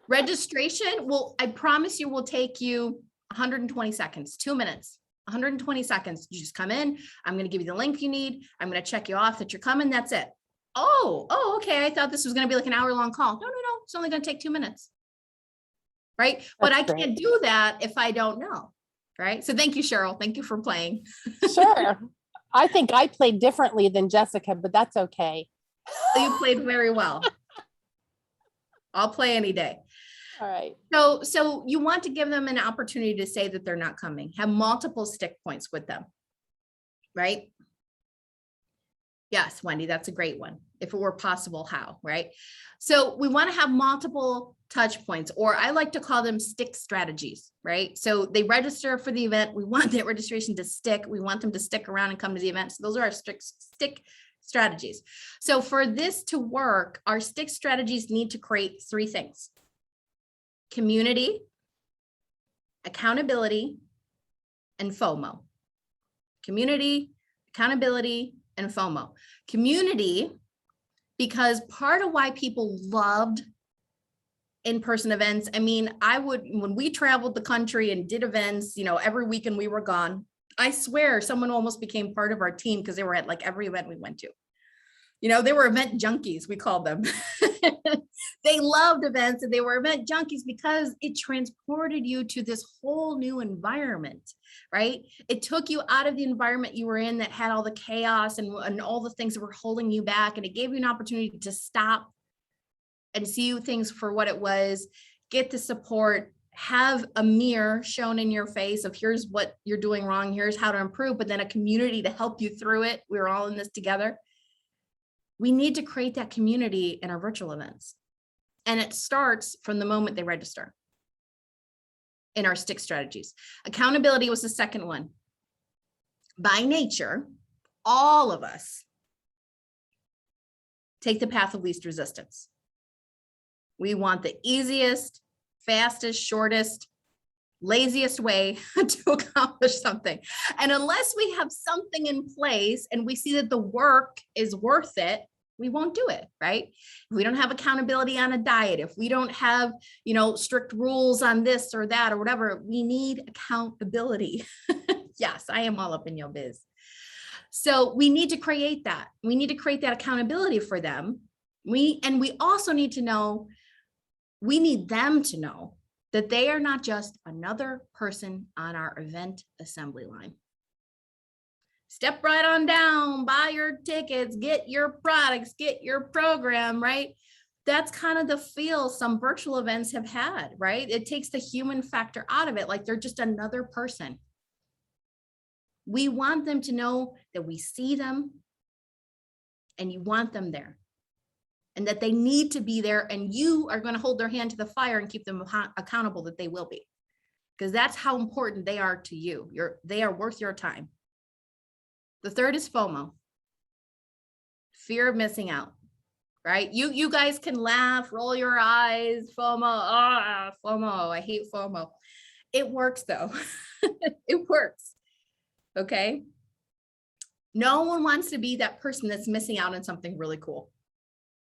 Registration, well, I promise you will take you 120 seconds, 2 minutes, 120 seconds. You just come in. I'm going to give you the link you need. I'm going to check you off that you're coming. That's it. Oh, okay. I thought this was going to be like an hour-long call. No. It's only going to take 2 minutes. Right. But I That's can't do that if I don't know. Right. So thank you, Cheryl. Thank you for playing. Sure. I think I played differently than Jessica, but that's okay. You played very well. I'll play any day. All right. So you want to give them an opportunity to say that they're not coming. Have multiple stick points with them. Right? Yes, Wendy, that's a great one. If it were possible, how, right? So we want to have multiple touch points, or I like to call them stick strategies, right? So they register for the event. We want that registration to stick. We want them to stick around and come to the event. So those are our stick strategies. So for this to work, our stick strategies need to create 3 things: community, accountability, and FOMO. Community, accountability, and FOMO. Community, because part of why people loved in-person events, when we traveled the country and did events, every weekend we were gone, I swear someone almost became part of our team because they were at like every event we went to. They were event junkies, we called them. They loved events and they were event junkies because it transported you to this whole new environment, right? It took you out of the environment you were in that had all the chaos and all the things that were holding you back. And it gave you an opportunity to stop and see things for what it was, get the support, have a mirror shown in your face of here's what you're doing wrong, here's how to improve, but then a community to help you through it. We're all in this together. We need to create that community in our virtual events. And it starts from the moment they register. in our stick strategies. Accountability was the second one. By nature, all of us take the path of least resistance. We want the easiest, fastest, shortest, laziest way to accomplish something. And unless we have something in place and we see that the work is worth it, we won't do it, right? If we don't have accountability on a diet, if we don't have, strict rules on this or that or whatever, we need accountability. Yes, I am all up in your biz. So we need to create that. We need to create that accountability for them. We also need to know, we need them to know that they are not just another person on our event assembly line. Step right on down, buy your tickets, get your products, get your program, right? That's kind of the feel some virtual events have had, right? It takes the human factor out of it, like they're just another person. We want them to know that we see them and you want them there and that they need to be there, and you are going to hold their hand to the fire and keep them accountable that they will be, because that's how important they are to you. They are worth your time. The third is FOMO, fear of missing out, right? You guys can laugh, roll your eyes, FOMO, FOMO, I hate FOMO. It works though. It works. Okay. No one wants to be that person that's missing out on something really cool.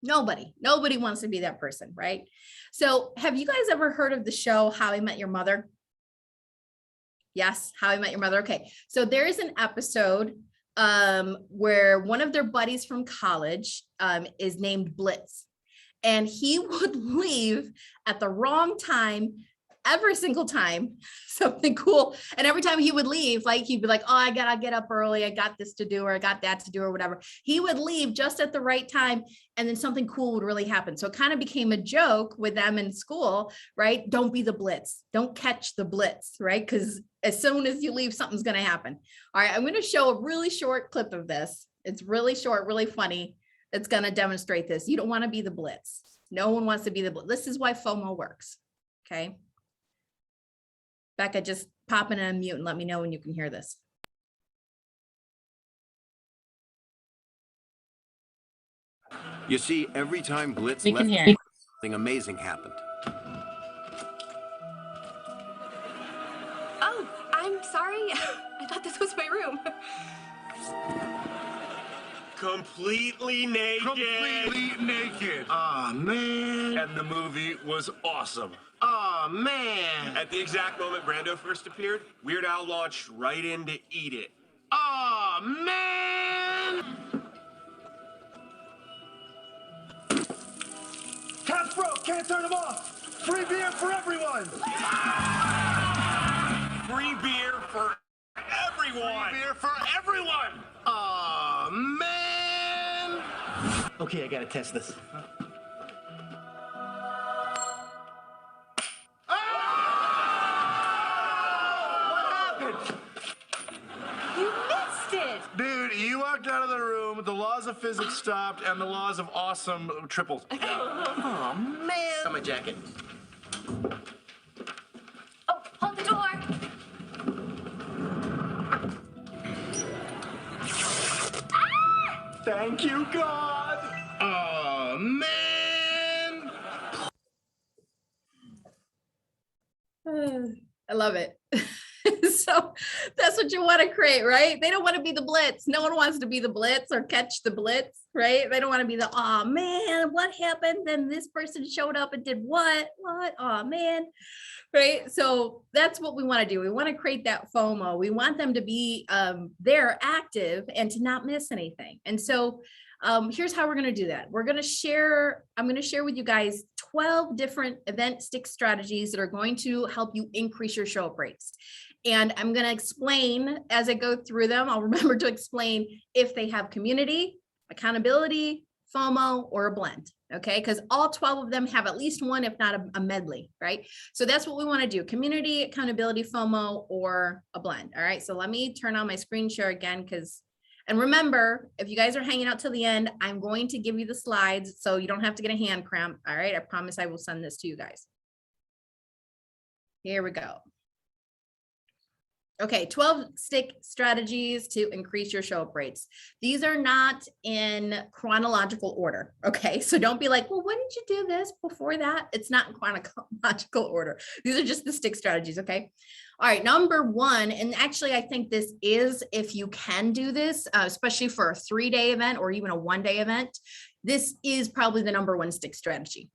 Nobody wants to be that person, right? So have you guys ever heard of the show, How I Met Your Mother? Yes, How I Met Your Mother. Okay. So there is an episode where one of their buddies from college is named Blitz, and he would leave at the wrong time every single time, something cool. And every time he would leave, like he'd be like, oh, I gotta get up early. I got this to do, or I got that to do, or whatever. He would leave just at the right time, and then something cool would really happen. So it kind of became a joke with them in school, right? Don't be the Blitz. Don't catch the Blitz, right? Because as soon as you leave, something's going to happen. All right, I'm going to show a really short clip of this. It's really short, really funny. It's going to demonstrate this. You don't want to be the Blitz. No one wants to be the Blitz. This is why FOMO works. Okay. Becca, just pop in and unmute and let me know when you can hear this. You see, every time Blitz We can left, hear you. something amazing happened. Oh, I'm sorry. I thought this was my room. Completely naked. Completely naked. Aw, man. And the movie was awesome. Aw, man. At the exact moment Brando first appeared, Weird Al launched right in to eat it. Aw, man. Taps broke, can't turn them off. Free beer for everyone. Free beer for everyone. Free beer for everyone. Aw, man. Okay, I gotta test this. You missed it. Dude, you walked out of the room, the laws of physics stopped, and the laws of awesome tripled. Aw, man. Got my jacket. Oh, hold the door. Thank you, God. Aw, man. I love it. So that's what you want to create, right? They don't want to be the Blitz. No one wants to be the Blitz or catch the Blitz, right? They don't want to be the, oh man, what happened? Then this person showed up and did what? Oh man, right? So that's what we want to do. We want to create that FOMO. We want them to be there active and to not miss anything. And so here's how we're going to do that. I'm going to share with you guys 12 different event stick strategies that are going to help you increase your show up rates. And I'm going to explain as I go through them. I'll remember to explain if they have community, accountability, FOMO, or a blend. Okay, because all 12 of them have at least one, if not a medley, right? So that's what we want to do: community, accountability, FOMO, or a blend. All right, so let me turn on my screen share again, and remember, if you guys are hanging out till the end, I'm going to give you the slides so you don't have to get a hand cramp. All right, I promise I will send this to you guys. Here we go. Okay, 12 stick strategies to increase your show up rates. These are not in chronological order. Okay, so don't be like, well, why didn't you do this before that? It's not in chronological order. These are just the stick strategies. Okay. All right, number one, and actually, I think this is if you can do this, especially for a 3-day event or even a 1-day event, this is probably the number one stick strategy.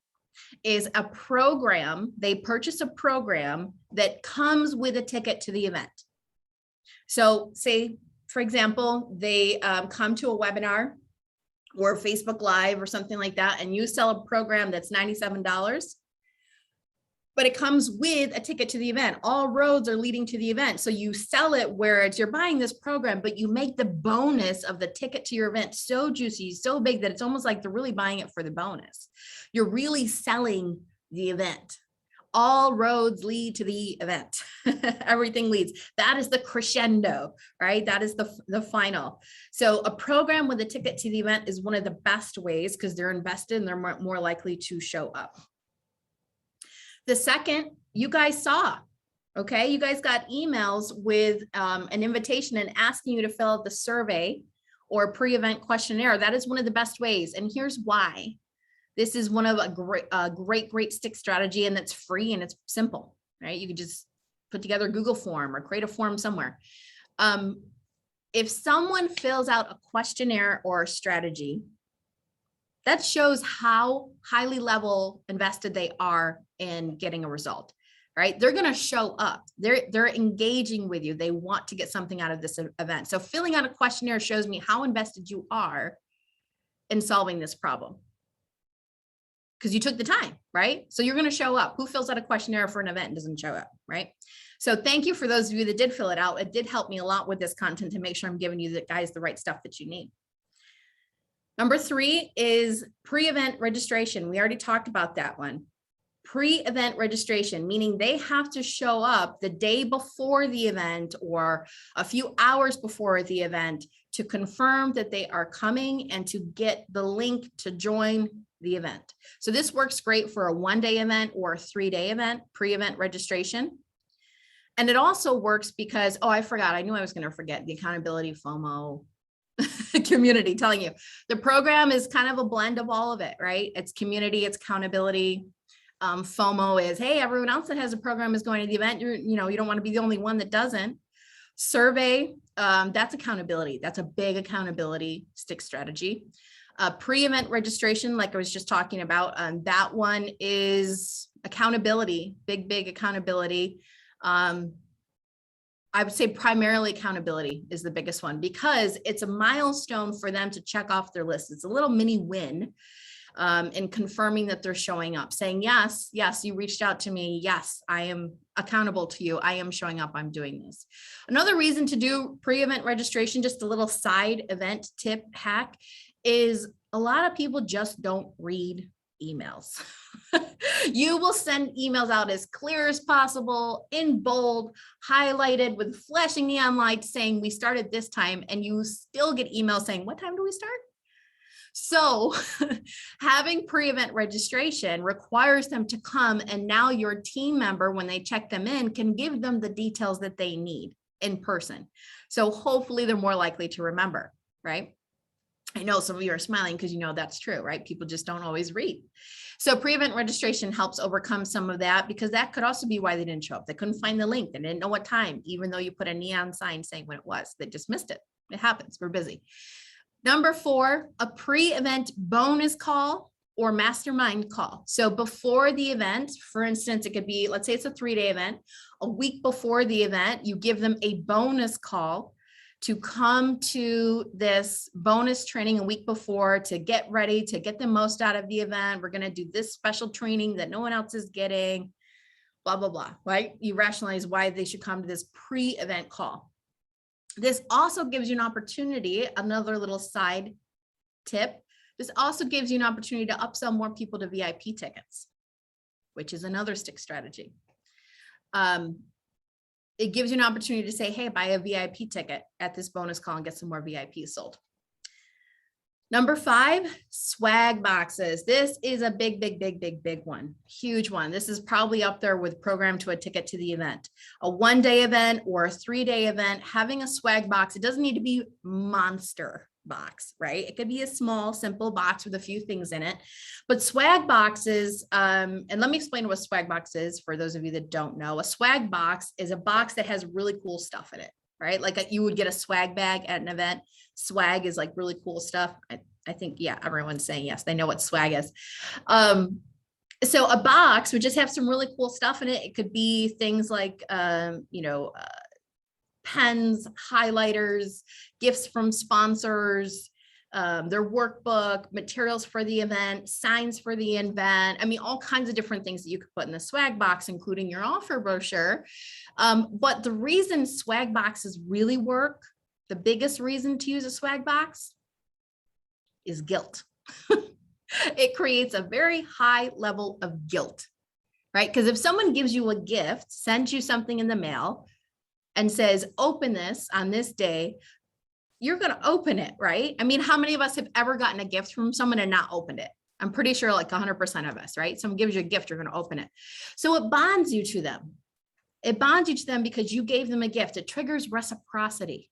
Is a program, they purchase a program that comes with a ticket to the event. So say, for example, they come to a webinar or Facebook Live or something like that, and you sell a program that's $97, but it comes with a ticket to the event. All roads are leading to the event. So you sell it where it's you're buying this program, but you make the bonus of the ticket to your event so juicy, so big that it's almost like they're really buying it for the bonus. You're really selling the event. All roads lead to the event. Everything leads. That is the crescendo, right? That is the final. So a program with a ticket to the event is one of the best ways because they're invested and they're more likely to show up. The second, you guys saw, okay? You guys got emails with an invitation and asking you to fill out the survey or pre-event questionnaire. That is one of the best ways. And here's why. This is one of a great stick strategy, and it's free and it's simple, right? You can just put together a Google form or create a form somewhere. If someone fills out a questionnaire or a strategy, that shows how highly level invested they are in getting a result, right? They're going to show up. They're engaging with you. They want to get something out of this event. So filling out a questionnaire shows me how invested you are in solving this problem. Because you took the time, right? So you're going to show up. Who fills out a questionnaire for an event and doesn't show up, right? So thank you for those of you that did fill it out. It did help me a lot with this content to make sure I'm giving you the guys the right stuff that you need. Number 3 is pre-event registration. We already talked about that one. Pre-event registration, meaning they have to show up the day before the event or a few hours before the event to confirm that they are coming and to get the link to join the event. So this works great for a 1-day event or a 3-day event, pre-event registration. And it also works because, oh, I forgot, I knew I was going to forget the accountability FOMO community telling you the program is kind of a blend of all of it, right? It's community, it's accountability. FOMO is, hey, everyone else that has a program is going to the event. You don't want to be the only one that doesn't. Survey, that's accountability. That's a big accountability stick strategy. Pre-event registration, like I was just talking about, that one is accountability, big accountability. I would say primarily accountability is the biggest one because it's a milestone for them to check off their list. It's a little mini win in confirming that they're showing up, saying, yes, you reached out to me. Yes, I am accountable to you. I am showing up. I'm doing this. Another reason to do pre-event registration, just a little side event tip hack, is a lot of people just don't read emails. You will send emails out as clear as possible, in bold, highlighted with flashing neon lights saying we started this time, and you still get emails saying, what time do we start? So having pre-event registration requires them to come, and now your team member, when they check them in, can give them the details that they need in person. So hopefully they're more likely to remember, right? I know some of you are smiling because you know that's true, right? People just don't always read. So pre-event registration helps overcome some of that, because that could also be why they didn't show up. They couldn't find the link. They didn't know what time, even though you put a neon sign saying when it was. They just missed it. It happens. We're busy. Number 4, a pre-event bonus call or mastermind call. So before the event, for instance, it could be, let's say it's a 3-day event. A week before the event, you give them a bonus call to come to this bonus training a week before to get ready, to get the most out of the event. We're going to do this special training that no one else is getting, blah, blah, blah, right? You rationalize why they should come to this pre-event call. This also gives you an opportunity, another little side tip. This also gives you an opportunity to upsell more people to VIP tickets, which is another stick strategy. It gives you an opportunity to say, hey, buy a VIP ticket at this bonus call and get some more VIPs sold. Number 5, swag boxes. This is a big one, huge one. This is probably up there with program to a ticket to the event. A 1-day event or a 3-day event, having a swag box, it doesn't need to be monster box, right? It could be a small, simple box with a few things in it. But swag boxes, and let me explain what a swag box is for those of you that don't know. A swag box is a box that has really cool stuff in it, right? Like you would get a swag bag at an event. Swag is like really cool stuff. I think, yeah, everyone's saying yes, they know what swag is. So a box would just have some really cool stuff in it. It could be things like, pens, highlighters, gifts from sponsors, their workbook, materials for the event, signs for the event. I mean, all kinds of different things that you could put in the swag box, including your offer brochure. But the reason swag boxes really work, the biggest reason to use a swag box is guilt. It creates a very high level of guilt, right? Because if someone gives you a gift, sends you something in the mail and says, open this on this day, you're going to open it, right? I mean, how many of us have ever gotten a gift from someone and not opened it? I'm pretty sure like 100% of us, right? Someone gives you a gift, you're going to open it. So it bonds you to them. It bonds you to them because you gave them a gift. It triggers reciprocity.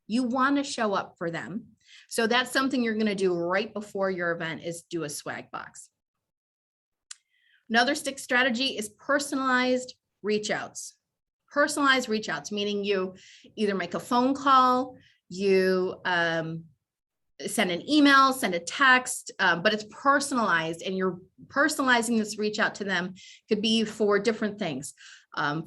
You want to show up for them. So that's something you're going to do right before your event is do a swag box. Another stick strategy is personalized reach outs. Personalized reach outs, meaning you either make a phone call, you send an email, send a text, but it's personalized and you're personalizing this reach out to them. Could be for different things.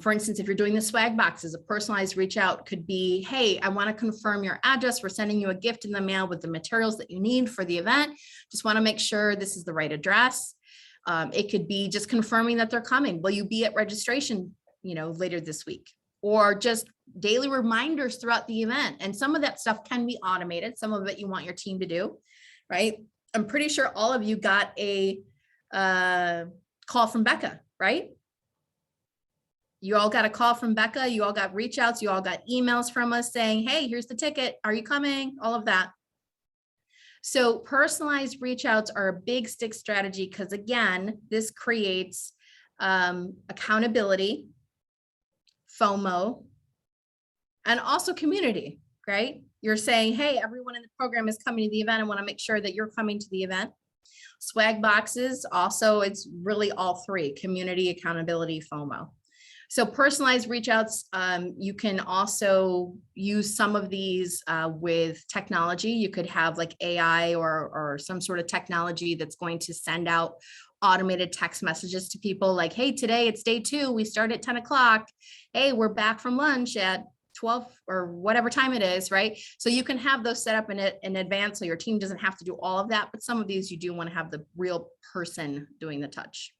For instance, if you're doing the swag boxes, a personalized reach out could be, hey, I want to confirm your address. We're sending you a gift in the mail with the materials that you need for the event. Just want to make sure this is the right address. It could be just confirming that they're coming. Will you be at registration, later this week? Or just daily reminders throughout the event. And some of that stuff can be automated. Some of it you want your team to do, right? I'm pretty sure all of you got a call from Becca, right? You all got a call from Becca. You all got reach outs. You all got emails from us saying, hey, here's the ticket. Are you coming? All of that. So personalized reach outs are a big stick strategy because, again, this creates accountability, FOMO, and also community, right? You're saying, hey, everyone in the program is coming to the event. I want to make sure that you're coming to the event. Swag boxes, also, it's really all three: community, accountability, FOMO. So personalized reach outs, you can also use some of these with technology. You could have like AI or some sort of technology that's going to send out automated text messages to people like, hey, today it's day 2. We start at 10 o'clock. Hey, we're back from lunch at 12 or whatever time it is, right? So you can have those set up in advance so your team doesn't have to do all of that. But some of these you do want to have the real person doing the touch.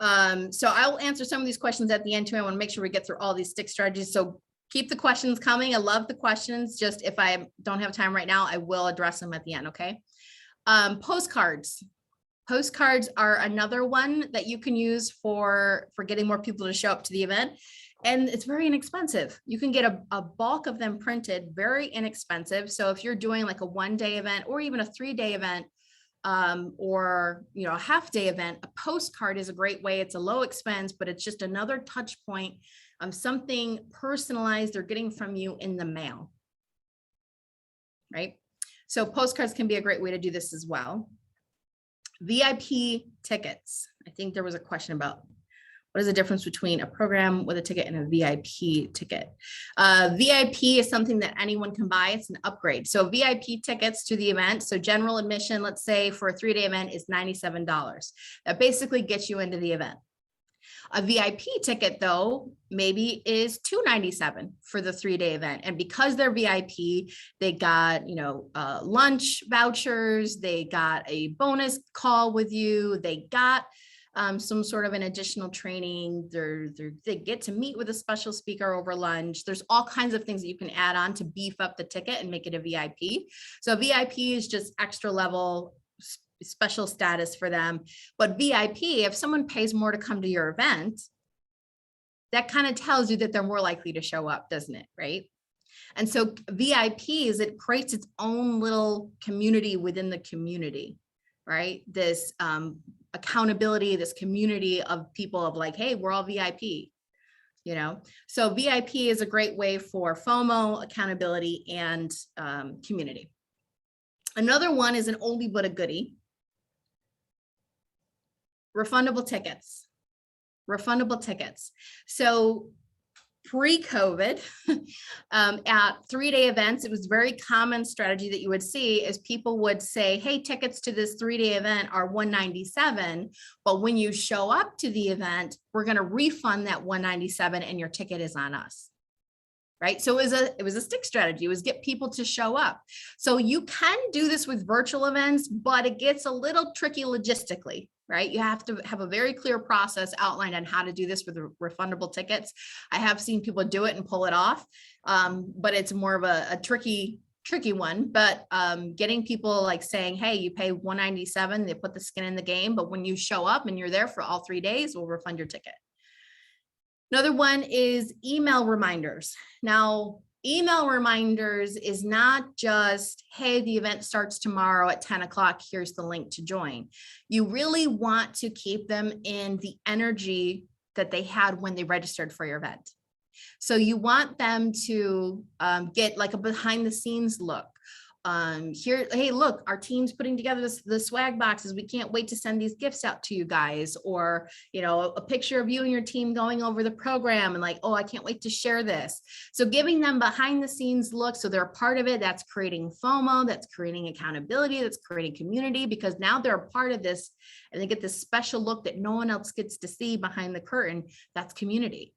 So I'll answer some of these questions at the end too. I want to make sure we get through all these stick strategies. So keep the questions coming. I love the questions. Just if I don't have time right now, I will address them at the end. Okay. Postcards. Postcards are another one that you can use for getting more people to show up to the event. And it's very inexpensive. You can get a bulk of them printed, very inexpensive. So if you're doing like a 1-day event or even a 3-day event, or a half-day event, a postcard is a great way. It's a low expense, but it's just another touch point of something personalized they're getting from you in the mail, right? So postcards can be a great way to do this as well. VIP tickets. I think there was a question about what is the difference between a program with a ticket and a VIP ticket. VIP is something that anyone can buy. It's an upgrade. So VIP tickets to the event. So general admission, let's say for a 3-day event, is $97. That basically gets you into the event. A VIP ticket, though, maybe is $297 for the 3-day event. And because they're VIP, they got, lunch vouchers, they got a bonus call with you, they got some sort of an additional training. They get to meet with a special speaker over lunch. There's all kinds of things that you can add on to beef up the ticket and make it a VIP. So VIP is just extra level special status for them. But VIP, if someone pays more to come to your event, that kind of tells you that they're more likely to show up, doesn't it? Right? And so VIPs, it creates its own little community within the community, right? This accountability, this community of people of like, hey, we're all VIP, you know? So VIP is a great way for FOMO, accountability, and community. Another one is an oldie but a goodie. Refundable tickets. Refundable tickets. So pre-COVID, at 3-day events, it was very common strategy that you would see is people would say, hey, tickets to this 3-day event are $197, but when you show up to the event, we're going to refund that $197 and your ticket is on us. Right. So it was a stick strategy. It was get people to show up. So you can do this with virtual events, but it gets a little tricky logistically, right? You have to have a very clear process outlined on how to do this with refundable tickets. I have seen people do it and pull it off, but it's more of a tricky one. But getting people like saying, hey, you pay $197, they put the skin in the game, but when you show up and you're there for all 3 days, we'll refund your ticket. Another one is email reminders. Now, email reminders is not just, hey, the event starts tomorrow at 10 o'clock, here's the link to join. You really want to keep them in the energy that they had when they registered for your event. So you want them to get like a behind the scenes look. Here, hey, look, our team's putting together the swag boxes. We can't wait to send these gifts out to you guys. Or, you know, a picture of you and your team going over the program and like, oh, I can't wait to share this. So giving them behind the scenes look so they're a part of it. That's creating FOMO, that's creating accountability, that's creating community, because now they're a part of this and they get this special look that no one else gets to see behind the curtain. That's community.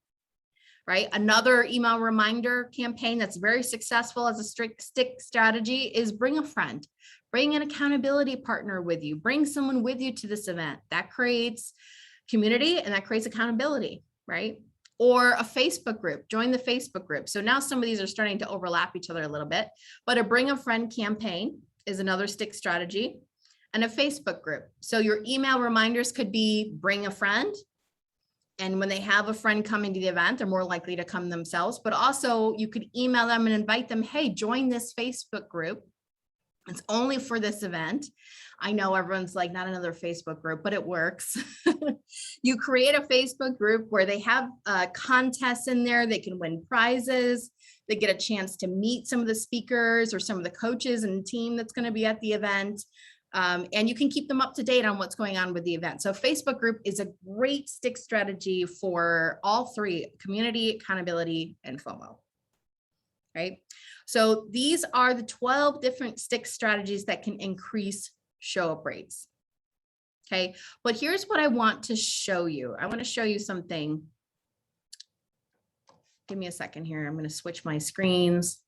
Right. Another email reminder campaign that's very successful as a strict stick strategy is bring a friend, bring an accountability partner with you, bring someone with you to this event. That creates community and that creates accountability, right? Or a Facebook group, join the Facebook group. So now some of these are starting to overlap each other a little bit, but a bring a friend campaign is another stick strategy, and a Facebook group. So your email reminders could be bring a friend. And when they have a friend coming to the event, they're more likely to come themselves, but also you could email them and invite them, hey, join this Facebook group. It's only for this event. I know everyone's like, not another Facebook group, but it works. You create a Facebook group where they have contests in there. They can win prizes. They get a chance to meet some of the speakers or some of the coaches and team that's going to be at the event. And you can keep them up to date on what's going on with the event. So Facebook group is a great stick strategy for all three: community, accountability, and FOMO. Right? So these are the 12 different stick strategies that can increase show up rates. Okay, but here's what I want to show you. I want to show you something. Give me a second here. I'm going to switch my screens.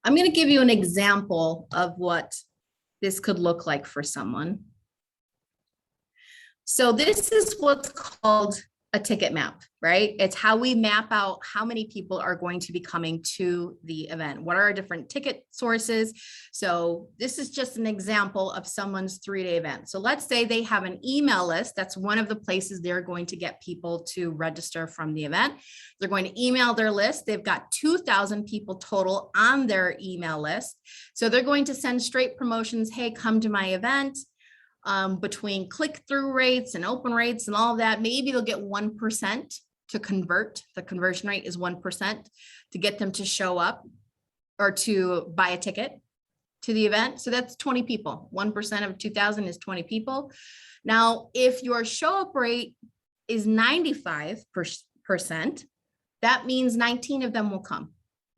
I'm going to give you an example of what this could look like for someone. So this is what's called a ticket map, right? It's how we map out how many people are going to be coming to the event. What are our different ticket sources? So this is just an example of someone's 3-day event. So let's say they have an email list. That's one of the places they're going to get people to register from the event. They're going to email their list. They've got 2,000 people total on their email list. So they're going to send straight promotions. Hey, come to my event. Between click-through rates and open rates and all of that, maybe they'll get 1% to convert. The conversion rate is 1% to get them to show up or to buy a ticket to the event. So that's 20 people. 1% of 2,000 is 20 people. Now, if your show up rate is 95%, that means 19 of them will come.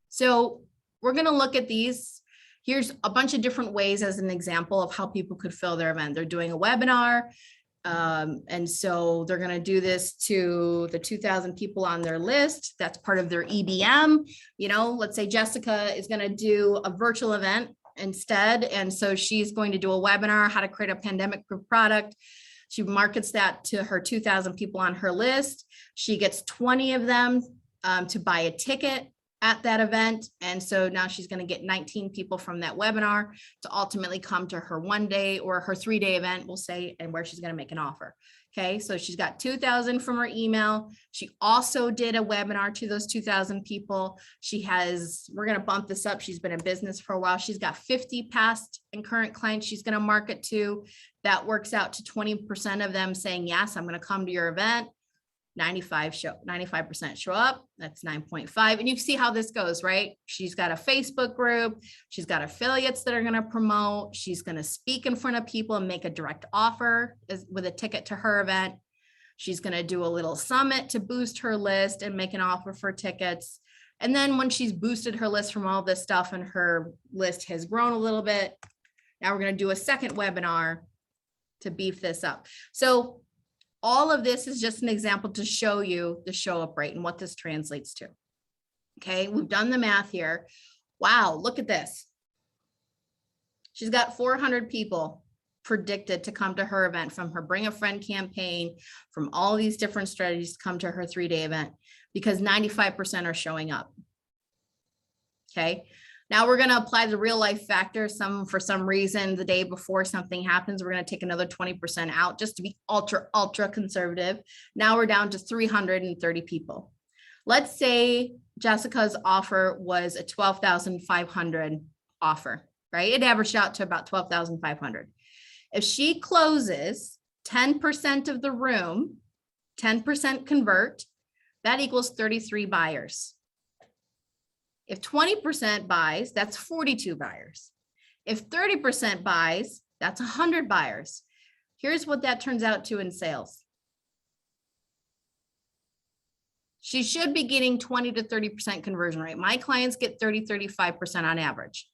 So we're going to look at these. Here's a bunch of different ways as an example of how people could fill their event. They're doing a webinar. And so they're going to do this to the 2,000 people on their list. That's part of their EBM. You know, let's say Jessica is going to do a virtual event instead. And so she's going to do a webinar, how to create a pandemic proof product. She markets that to her 2,000 people on her list. She gets 20 of them to buy a ticket at that event. And so now she's going to get 19 people from that webinar to ultimately come to her 1 day or her 3-day event, we'll say, and where she's going to make an offer. Okay, so she's got 2,000 from her email. She also did a webinar to those 2,000 people. She has, we're going to bump this up. She's been in business for a while. She's got 50 past and current clients she's going to market to. That works out to 20% of them saying, yes, I'm going to come to your event. 95% show up. That's 9.5. And you see how this goes, right? She's got a Facebook group. She's got affiliates that are going to promote. She's going to speak in front of people and make a direct offer with a ticket to her event. She's going to do a little summit to boost her list and make an offer for tickets. And then when she's boosted her list from all this stuff and her list has grown a little bit, now we're going to do a second webinar to beef this up. So all of this is just an example to show you the show up rate and what this translates to. Okay, we've done the math here. Wow, look at this. She's got 400 people predicted to come to her event from her Bring a Friend campaign, from all these different strategies to come to her 3-day event, because 95% are showing up. Okay. Now we're going to apply the real life factor. For some reason, the day before something happens, we're going to take another 20% out just to be ultra conservative. Now we're down to 330 people. Let's say Jessica's offer was a 12,500 offer, right? It averaged out to about 12,500. If she closes 10% of the room, 10% convert, that equals 33 buyers. If 20% buys, that's 42 buyers. If 30% buys, that's 100 buyers. Here's what that turns out to in sales. She should be getting 20 to 30% conversion rate. My clients get 30, 35% on average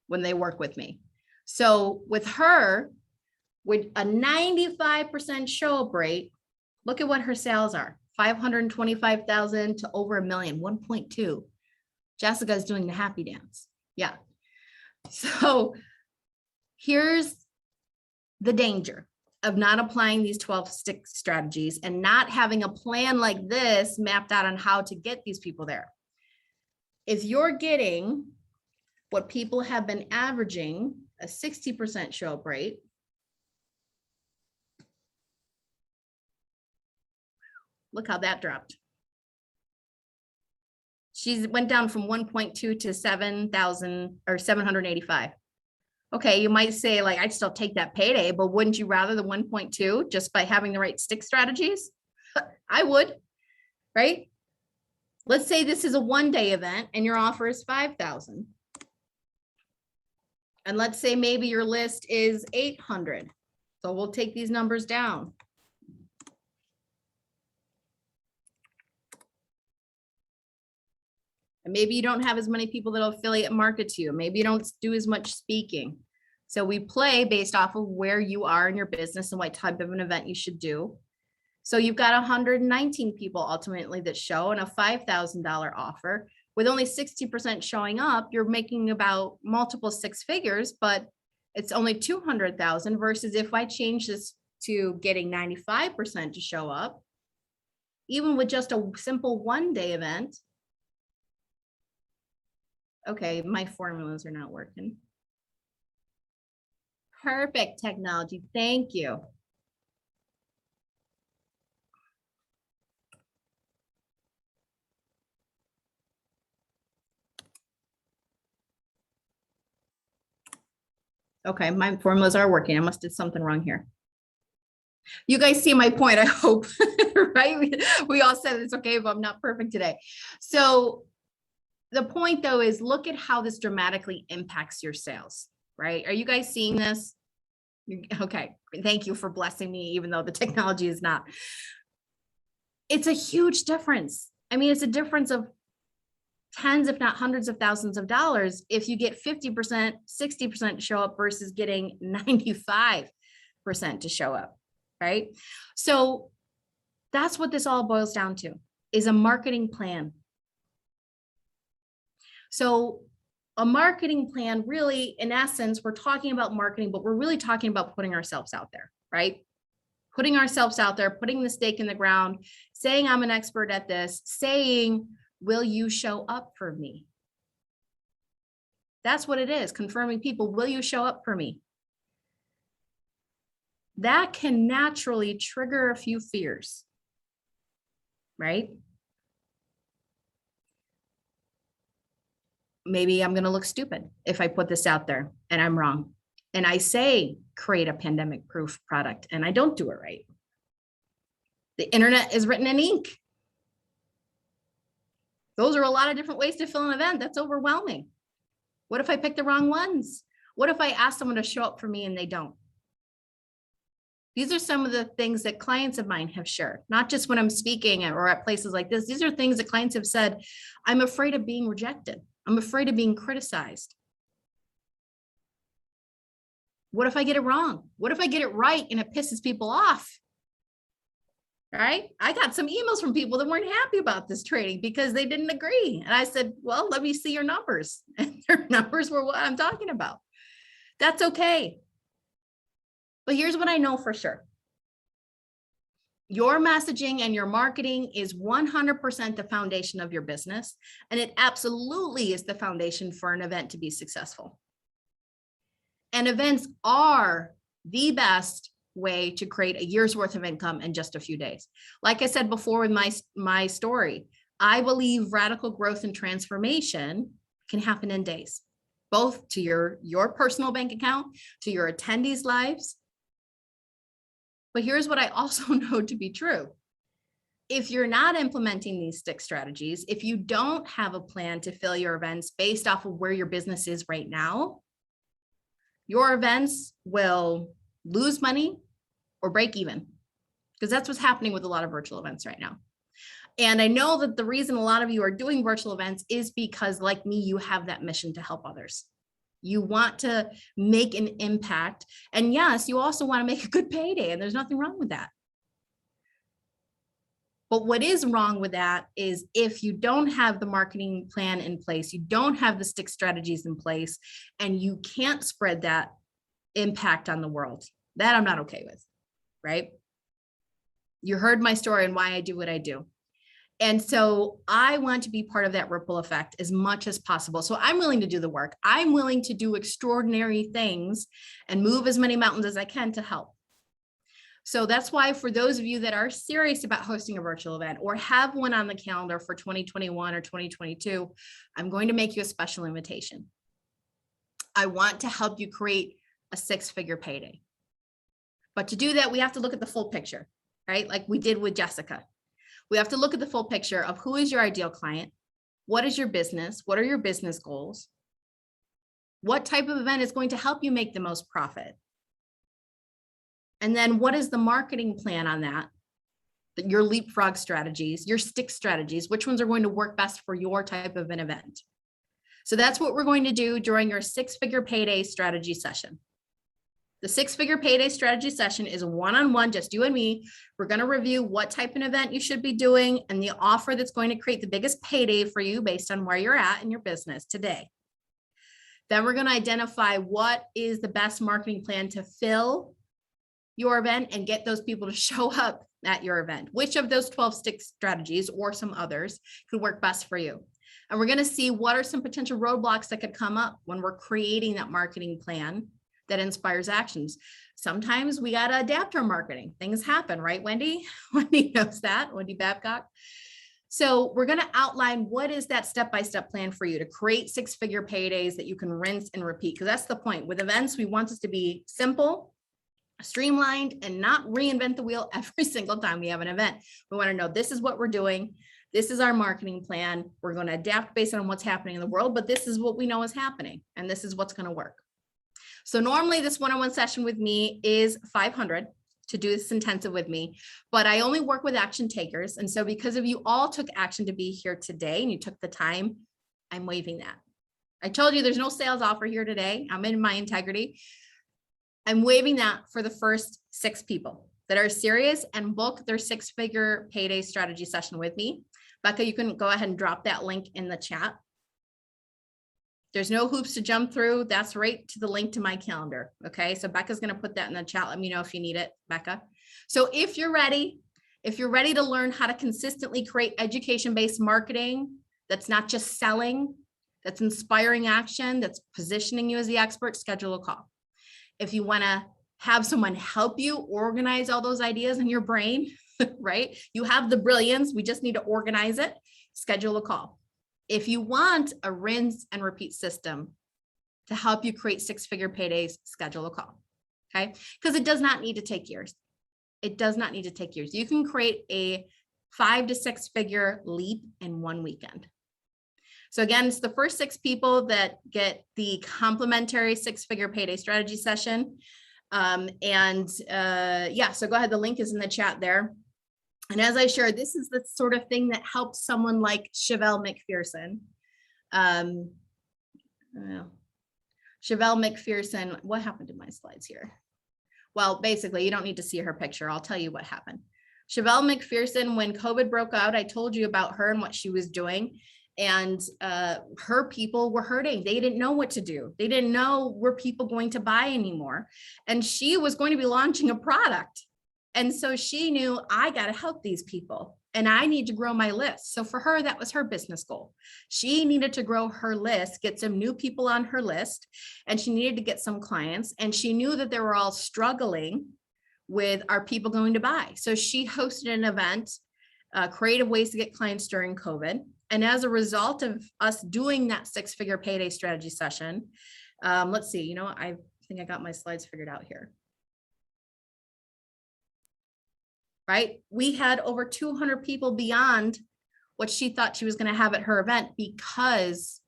when they work with me. So with her, with a 95% show up rate, look at what her sales are. 525,000 to over $1 million, 1.2. Jessica's doing the happy dance. Yeah. So here's the danger of not applying these 12-stick strategies and not having a plan like this mapped out on how to get these people there. If you're getting what people have been averaging, a 60% show up rate, look how that dropped. She went down from 1.2 to 7,000 or 785. Okay, you might say, like, I'd still take that payday, but wouldn't you rather the 1.2 just by having the right stick strategies? I would, right? Let's say this is a 1-day event and your offer is 5,000. And let's say maybe your list is 800. So we'll take these numbers down. And maybe you don't have as many people that'll affiliate market to you. Maybe you don't do as much speaking. So we play based off of where you are in your business and what type of an event you should do. So you've got 119 people ultimately that show and a $5,000 offer. With only 60% showing up, you're making about multiple 6 figures, but it's only 200,000 versus if I change this to getting 95% to show up, even with just a simple 1-day event. Okay, my formulas are not working. Perfect technology, thank you. Okay, my formulas are working. I must have did something wrong here. You guys see my point, I hope, right? We all said it's okay, but I'm not perfect today. So the point though is look at how this dramatically impacts your sales, right? Are you guys seeing this? Okay, thank you for blessing me, even though the technology is not. It's a huge difference. I mean, it's a difference of tens, if not hundreds of thousands of dollars if you get 50%, 60% to show up versus getting 95% to show up, right? So that's what this all boils down to, is a marketing plan. So a marketing plan, really, in essence, we're talking about marketing, but we're really talking about putting ourselves out there, right? Putting ourselves out there, putting the stake in the ground, saying I'm an expert at this, saying Will you show up for me? That's what it is, confirming people. Will you show up for me? That can naturally trigger a few fears, right? Maybe I'm going to look stupid if I put this out there and I'm wrong. And I say create a pandemic proof product and I don't do it right. The internet is written in ink. Those are a lot of different ways to fill an event. That's overwhelming. What if I pick the wrong ones? What if I ask someone to show up for me and they don't? These are some of the things that clients of mine have shared, not just when I'm speaking or at places like this. These are things that clients have said, I'm afraid of being rejected. I'm afraid of being criticized. What if I get it wrong? What if I get it right and it pisses people off? Right? I got some emails from people that weren't happy about this training because they didn't agree. And I said, well, let me see your numbers. And their numbers were what I'm talking about. That's okay. But here's what I know for sure. Your messaging and your marketing is 100% the foundation of your business. And it absolutely is the foundation for an event to be successful. And events are the best way to create a year's worth of income in just a few days. Like I said before with my story, I believe radical growth and transformation can happen in days, both to your personal bank account, to your attendees' lives. But here's what I also know to be true. If you're not implementing these stick strategies, if you don't have a plan to fill your events based off of where your business is right now, your events will lose money or break even, because that's what's happening with a lot of virtual events right now. And I know that the reason a lot of you are doing virtual events is because, like me, you have that mission to help others. You want to make an impact. And yes, you also want to make a good payday, and there's nothing wrong with that. But what is wrong with that is if you don't have the marketing plan in place, you don't have the stick strategies in place, and you can't spread that impact on the world. That I'm not okay with, right? You heard my story and why I do what I do. And so I want to be part of that ripple effect as much as possible. So I'm willing to do the work. I'm willing to do extraordinary things and move as many mountains as I can to help. So that's why for those of you that are serious about hosting a virtual event or have one on the calendar for 2021 or 2022, I'm going to make you a special invitation. I want to help you create a six-figure payday. But to do that, we have to look at the full picture, right? Like we did with Jessica. We have to look at the full picture of who is your ideal client? What is your business? What are your business goals? What type of event is going to help you make the most profit? And then what is the marketing plan on that? Your leapfrog strategies, your stick strategies, which ones are going to work best for your type of an event? So that's what we're going to do during your six-figure payday strategy session. The six-figure payday strategy session is a one-on-one, just you and me. We're going to review what type of event you should be doing and the offer that's going to create the biggest payday for you based on where you're at in your business today. Then we're going to identify what is the best marketing plan to fill your event and get those people to show up at your event. Which of those 12 stick strategies or some others could work best for you? And we're going to see what are some potential roadblocks that could come up when we're creating that marketing plan that inspires actions. Sometimes we got to adapt our marketing. Things happen, right, Wendy? Wendy knows that, Wendy Babcock. So we're going to outline what is that step-by-step plan for you to create six-figure paydays that you can rinse and repeat. Because that's the point. With events, we want this to be simple, streamlined, and not reinvent the wheel every single time we have an event. We want to know this is what we're doing. This is our marketing plan. We're going to adapt based on what's happening in the world, but this is what we know is happening, and this is what's going to work. So normally this one-on-one session with me is $500 to do this intensive with me, but I only work with action takers. And so because of you all took action to be here today and you took the time, I'm waiving that. I told you there's no sales offer here today. I'm in my integrity. I'm waiving that for the first 6 people that are serious and book their six-figure payday strategy session with me. Becca, you can go ahead and drop that link in the chat. There's no hoops to jump through. That's right to the link to my calendar. Okay, so Becca's going to put that in the chat. Let me know if you need it, Becca. So if you're ready to learn how to consistently create education-based marketing that's not just selling, that's inspiring action, that's positioning you as the expert, schedule a call. If you want to have someone help you organize all those ideas in your brain, right? You have the brilliance, we just need to organize it, schedule a call. If you want a rinse and repeat system to help you create six-figure paydays, schedule a call, okay? Because it does not need to take years. It does not need to take years. You can create a 5 to 6 figure leap in one weekend. So again, it's the first 6 people that get the complimentary 6-figure payday strategy session. Yeah, so go ahead. The link is in the chat there. And as I shared, this is the sort of thing that helps someone like Chevelle McPherson. Chevelle McPherson, what happened to my slides here? Well, basically, you don't need to see her picture. I'll tell you what happened. Chevelle McPherson, when COVID broke out, I told you about her and what she was doing. And her people were hurting. They didn't know what to do. They didn't know were people going to buy anymore. And she was going to be launching a product. And so she knew, I got to help these people and I need to grow my list. So for her, that was her business goal. She needed to grow her list, get some new people on her list, and she needed to get some clients. And she knew that they were all struggling with, are people going to buy? So she hosted an event, creative ways to get clients during COVID. And as a result of us doing that 6-figure payday strategy session, let's see, you know, I think I got my slides figured out here. Right? We had over 200 people beyond what she thought she was going to have at her event because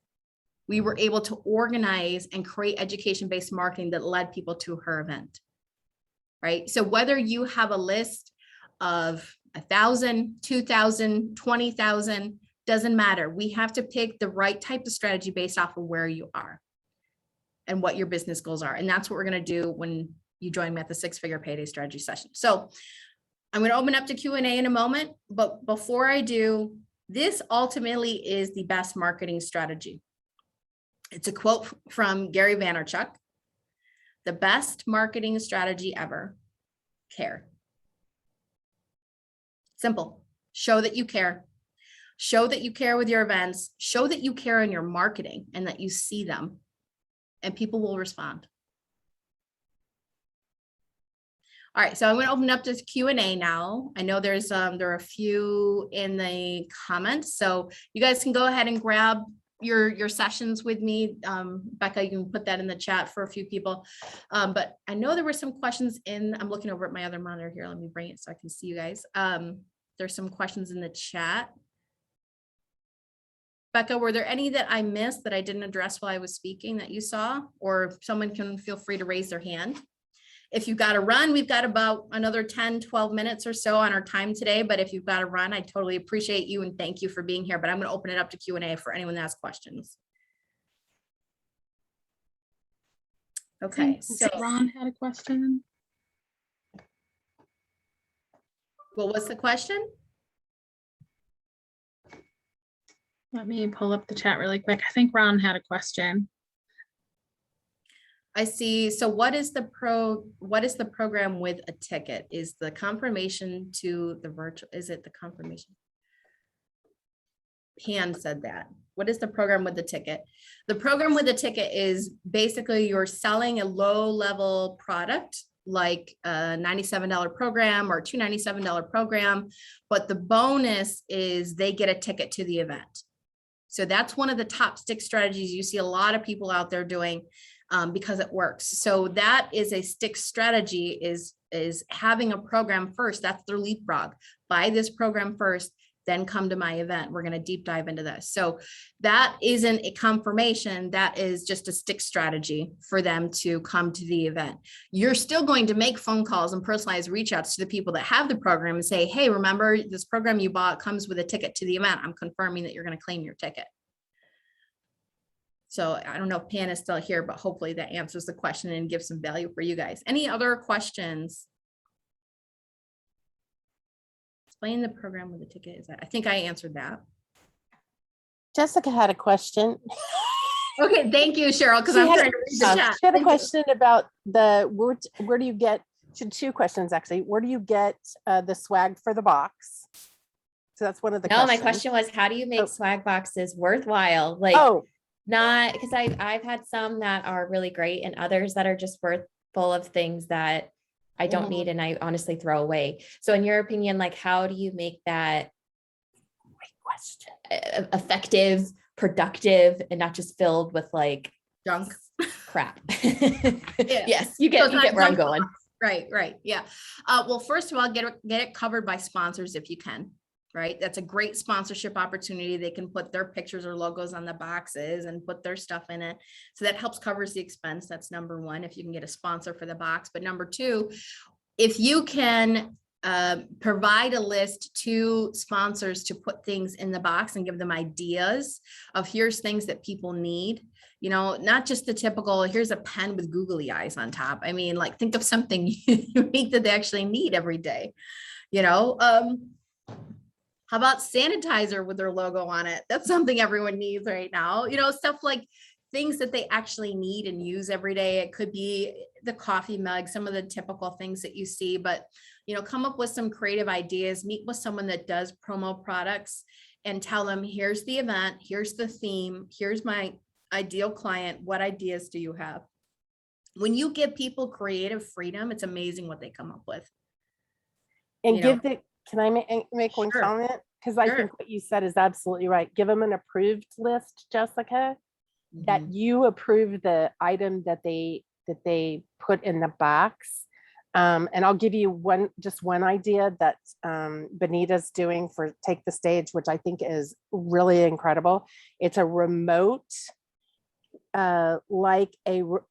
we were able to organize and create education-based marketing that led people to her event. Right? So whether you have a list of 1,000, 2,000, 20,000, doesn't matter. We have to pick the right type of strategy based off of where you are and what your business goals are. And that's what we're going to do when you join me at the 6-figure payday strategy session. So I'm going to open up to Q&A in a moment, but before I do, this ultimately is the best marketing strategy. It's a quote from Gary Vaynerchuk. The best marketing strategy ever, care. Simple. Show that you care. Show that you care with your events. Show that you care in your marketing and that you see them, and people will respond. All right, so I'm going to open up to Q&A now. I know there are a few in the comments, so you guys can go ahead and grab your sessions with me. Becca, you can put that in the chat for a few people. But I know there were some questions I'm looking over at my other monitor here. Let me bring it so I can see you guys. There's some questions in the chat. Becca, were there any that I missed that I didn't address while I was speaking that you saw? Or someone can feel free to raise their hand. If you've got to run, we've got about another 10, 12 minutes or so on our time today. But if you've got to run, I totally appreciate you and thank you for being here. But I'm going to open it up to Q&A for anyone that has questions. Okay, so Ron had a question. Well, what's the question? Let me pull up the chat really quick. I think Ron had a question. I see. So what is the program with a ticket? Is the confirmation to the virtual, is it the confirmation? Han said that. What is the program with the ticket? The program with the ticket is basically you're selling a low level product like a $97 program or $297 program, but the bonus is they get a ticket to the event. So that's one of the top stick strategies you see a lot of people out there doing because it works. So that is a stick strategy, is having a program first. That's their leapfrog. Buy this program first, then come to my event. We're going to deep dive into this. So that isn't a confirmation. That is just a stick strategy for them to come to the event. You're still going to make phone calls and personalized reach outs to the people that have the program and say, hey, remember this program you bought comes with a ticket to the event. I'm confirming that you're going to claim your ticket. So I don't know if Pan is still here, but hopefully that answers the question and gives some value for you guys. Any other questions? Explain the program with the ticket. Is that, I think I answered that. Jessica had a question. Okay, thank you, Cheryl, because I'm trying to read the chat. She had a question about where do you get, two questions actually. Where do you get the swag for the box? So that's one of the No, questions. my question was, how do you make Oh. swag boxes worthwhile? Like, Oh, not because I've had some that are really great and others that are just full of things that I don't Mhm. need and I honestly throw away. So in your opinion, like how do you make that great question. effective, productive, and not just filled with like Junk. crap? Yeah. Yes, you So get it's you not get where I'm junk going. Right. Yeah. Well, first of all, get it covered by sponsors if you can. Right. That's a great sponsorship opportunity. They can put their pictures or logos on the boxes and put their stuff in it. So that helps covers the expense. That's number one, if you can get a sponsor for the box. But number two, if you can provide a list to sponsors to put things in the box and give them ideas of here's things that people need, you know, not just the typical, here's a pen with googly eyes on top. I mean, like think of something unique that they actually need every day, you know? How about sanitizer with their logo on it? That's something everyone needs right now, you know, stuff like things that they actually need and use every day. It could be the coffee mug, some of the typical things that you see, but you know, come up with some creative ideas, meet with someone that does promo products and tell them, here's the event, here's the theme, here's my ideal client. What ideas do you have? When you give people creative freedom, it's amazing what they come up with. And You know. can I make one Sure. comment? Because I Sure. think what you said is absolutely right. Give them an approved list, Jessica, that Mhm. you approve the item that they put in the box. And I'll give you just one idea that Benita's doing for Take the Stage, which I think is really incredible. It's a remote,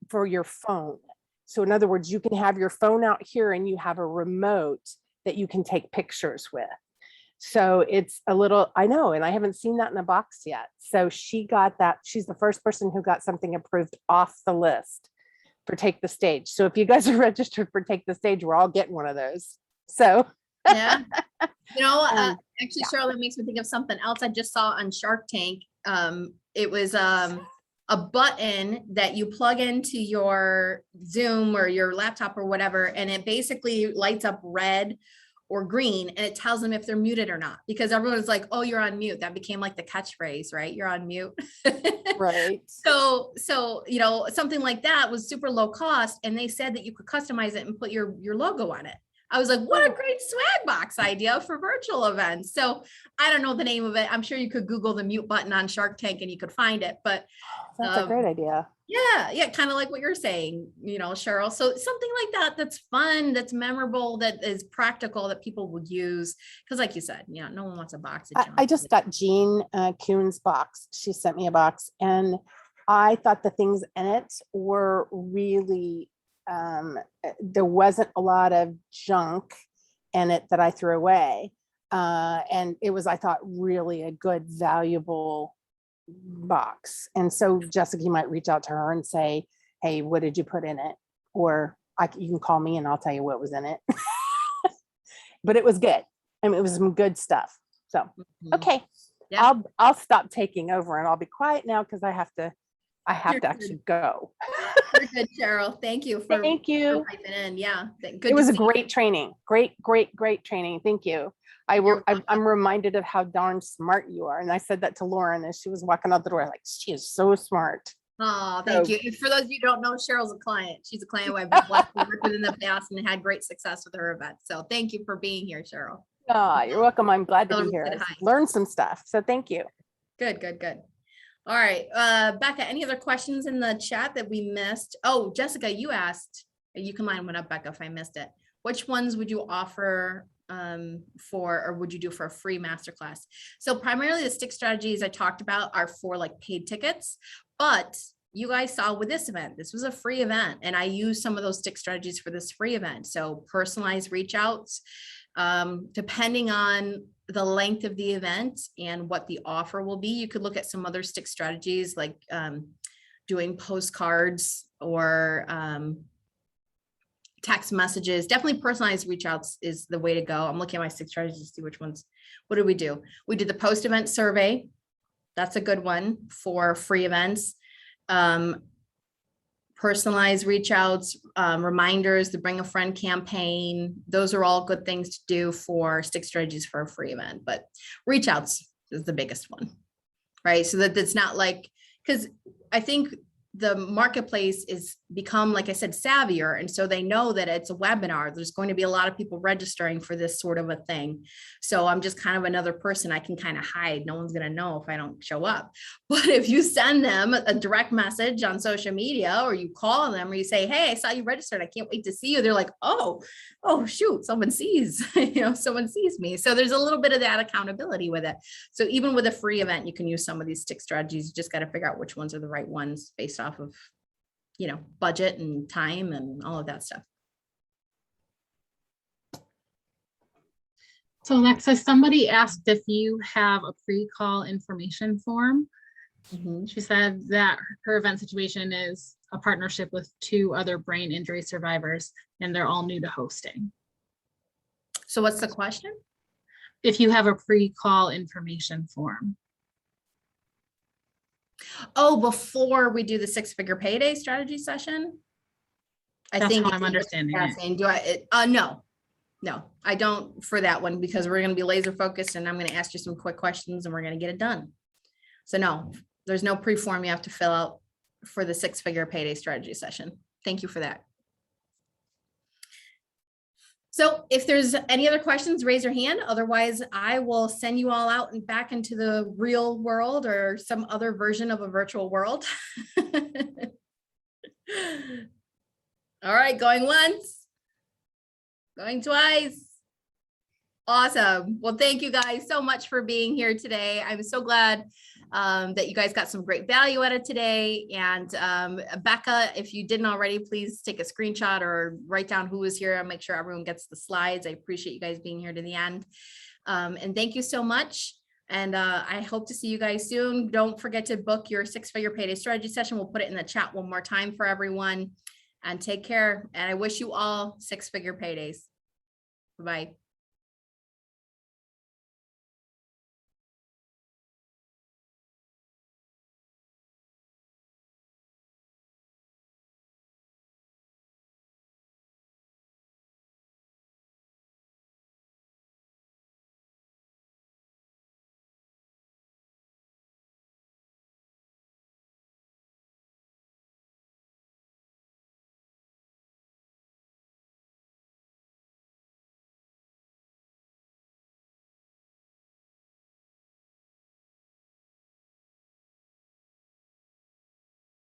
for your phone. So in other words, you can have your phone out here and you have a remote that you can take pictures with. So it's a little, I know, and I haven't seen that in a box yet. So she got that. She's the first person who got something approved off the list for Take the Stage. So if you guys are registered for Take the Stage, we're all getting one of those. So Yeah. You know, actually, yeah. Cheryl, that makes me think of something else I just saw on Shark Tank. It was a button that you plug into your Zoom or your laptop or whatever, and it basically lights up red or green and it tells them if they're muted or not, because everyone's like, oh, you're on mute. That became like the catchphrase, right? You're on mute. Right. So, you know, something like that was super low cost. And they said that you could customize it and put your logo on it. I was like, what a great swag box idea for virtual events. So I don't know the name of it. I'm sure you could Google the mute button on Shark Tank and you could find it, but That's a great idea. yeah, kind of like what you're saying, you know, Cheryl. So something like that, that's fun, that's memorable, that is practical, that people would use. Because like you said, you know, no one wants a box of junk. I just got Jean Kuhn's box. She sent me a box and I thought the things in it were really, there wasn't a lot of junk in it that I threw away. And it was, I thought, really a good, valuable box. And so Jessica, you might reach out to her and say, hey, what did you put in it? Or you can call me and I'll tell you what was in it. But it was good. I mean, it was some good stuff. So, Mhm. okay. Yeah. I'll stop taking over and I'll be quiet now because I have to You're good. actually go. You're good, Cheryl. Thank you for Thank you. for piping in. Yeah. Good It to was a see great training. Great training. Thank you. I'm reminded of how darn smart you are. And I said that to Lauren as she was walking out the door, like, she is so smart. Oh, thank So- you. And for those of you who don't know, Cheryl's a client. She's a client who I've been blessed to work with in the past and had great success with her event. So thank you for being here, Cheryl. Ah, you're welcome. I'm glad to Tell her be we here. said I hi. learned some stuff. So thank you. Good. All right, Becca, any other questions in the chat that we missed? Oh, Jessica, you asked, you can line one up, Becca, if I missed it. Which ones would you offer or would you do for a free masterclass? So primarily the stick strategies I talked about are for like paid tickets, but you guys saw with this event, this was a free event and I used some of those stick strategies for this free event. So personalized reach outs, depending on the length of the event and what the offer will be, you could look at some other stick strategies like doing postcards or text messages. Definitely personalized reach outs is the way to go. I'm looking at my stick strategies to see which ones. What did we do? We did the post event survey. That's a good one for free events. personalized reach outs, reminders, the Bring a Friend campaign. Those are all good things to do for Six Strategies for a Free event, but reach outs is the biggest one, right? So that it's not like, because I think the marketplace is become, like I said, savvier. And so they know that it's a webinar. There's going to be a lot of people registering for this sort of a thing. So I'm just kind of another person I can kind of hide. No one's going to know if I don't show up. But if you send them a direct message on social media, or you call them, or you say, hey, I saw you registered, I can't wait to see you. They're like, oh shoot, someone sees, someone sees me. So there's a little bit of that accountability with it. So even with a free event, you can use some of these stick strategies. You just got to figure out which ones are the right ones based off of, budget and time and all of that stuff. So Alexa, somebody asked if you have a pre-call information form. She said that her event situation is a partnership with 2 other brain injury survivors, and they're all new to hosting. So what's the question? If you have a pre-call information form. Oh, before we do the 6-figure payday strategy session? That's how if I'm you- understanding it. asking, do I, no, I don't for that one, because we're going to be laser focused and I'm going to ask you some quick questions and we're going to get it done. So no, there's no pre-form you have to fill out for the 6-figure payday strategy session. Thank you for that. So if there's any other questions, raise your hand. Otherwise, I will send you all out and back into the real world or some other version of a virtual world. All right, going once, going twice. Awesome. Well, thank you guys so much for being here today. I'm so glad that you guys got some great value out of today. And Becca, if you didn't already, please take a screenshot or write down who was here and make sure everyone gets the slides. I appreciate you guys being here to the end. And thank you so much. And I hope to see you guys soon. Don't forget to book your 6-figure payday strategy session. We'll put it in the chat one more time for everyone. And take care. And I wish you all 6-figure paydays. Bye-bye.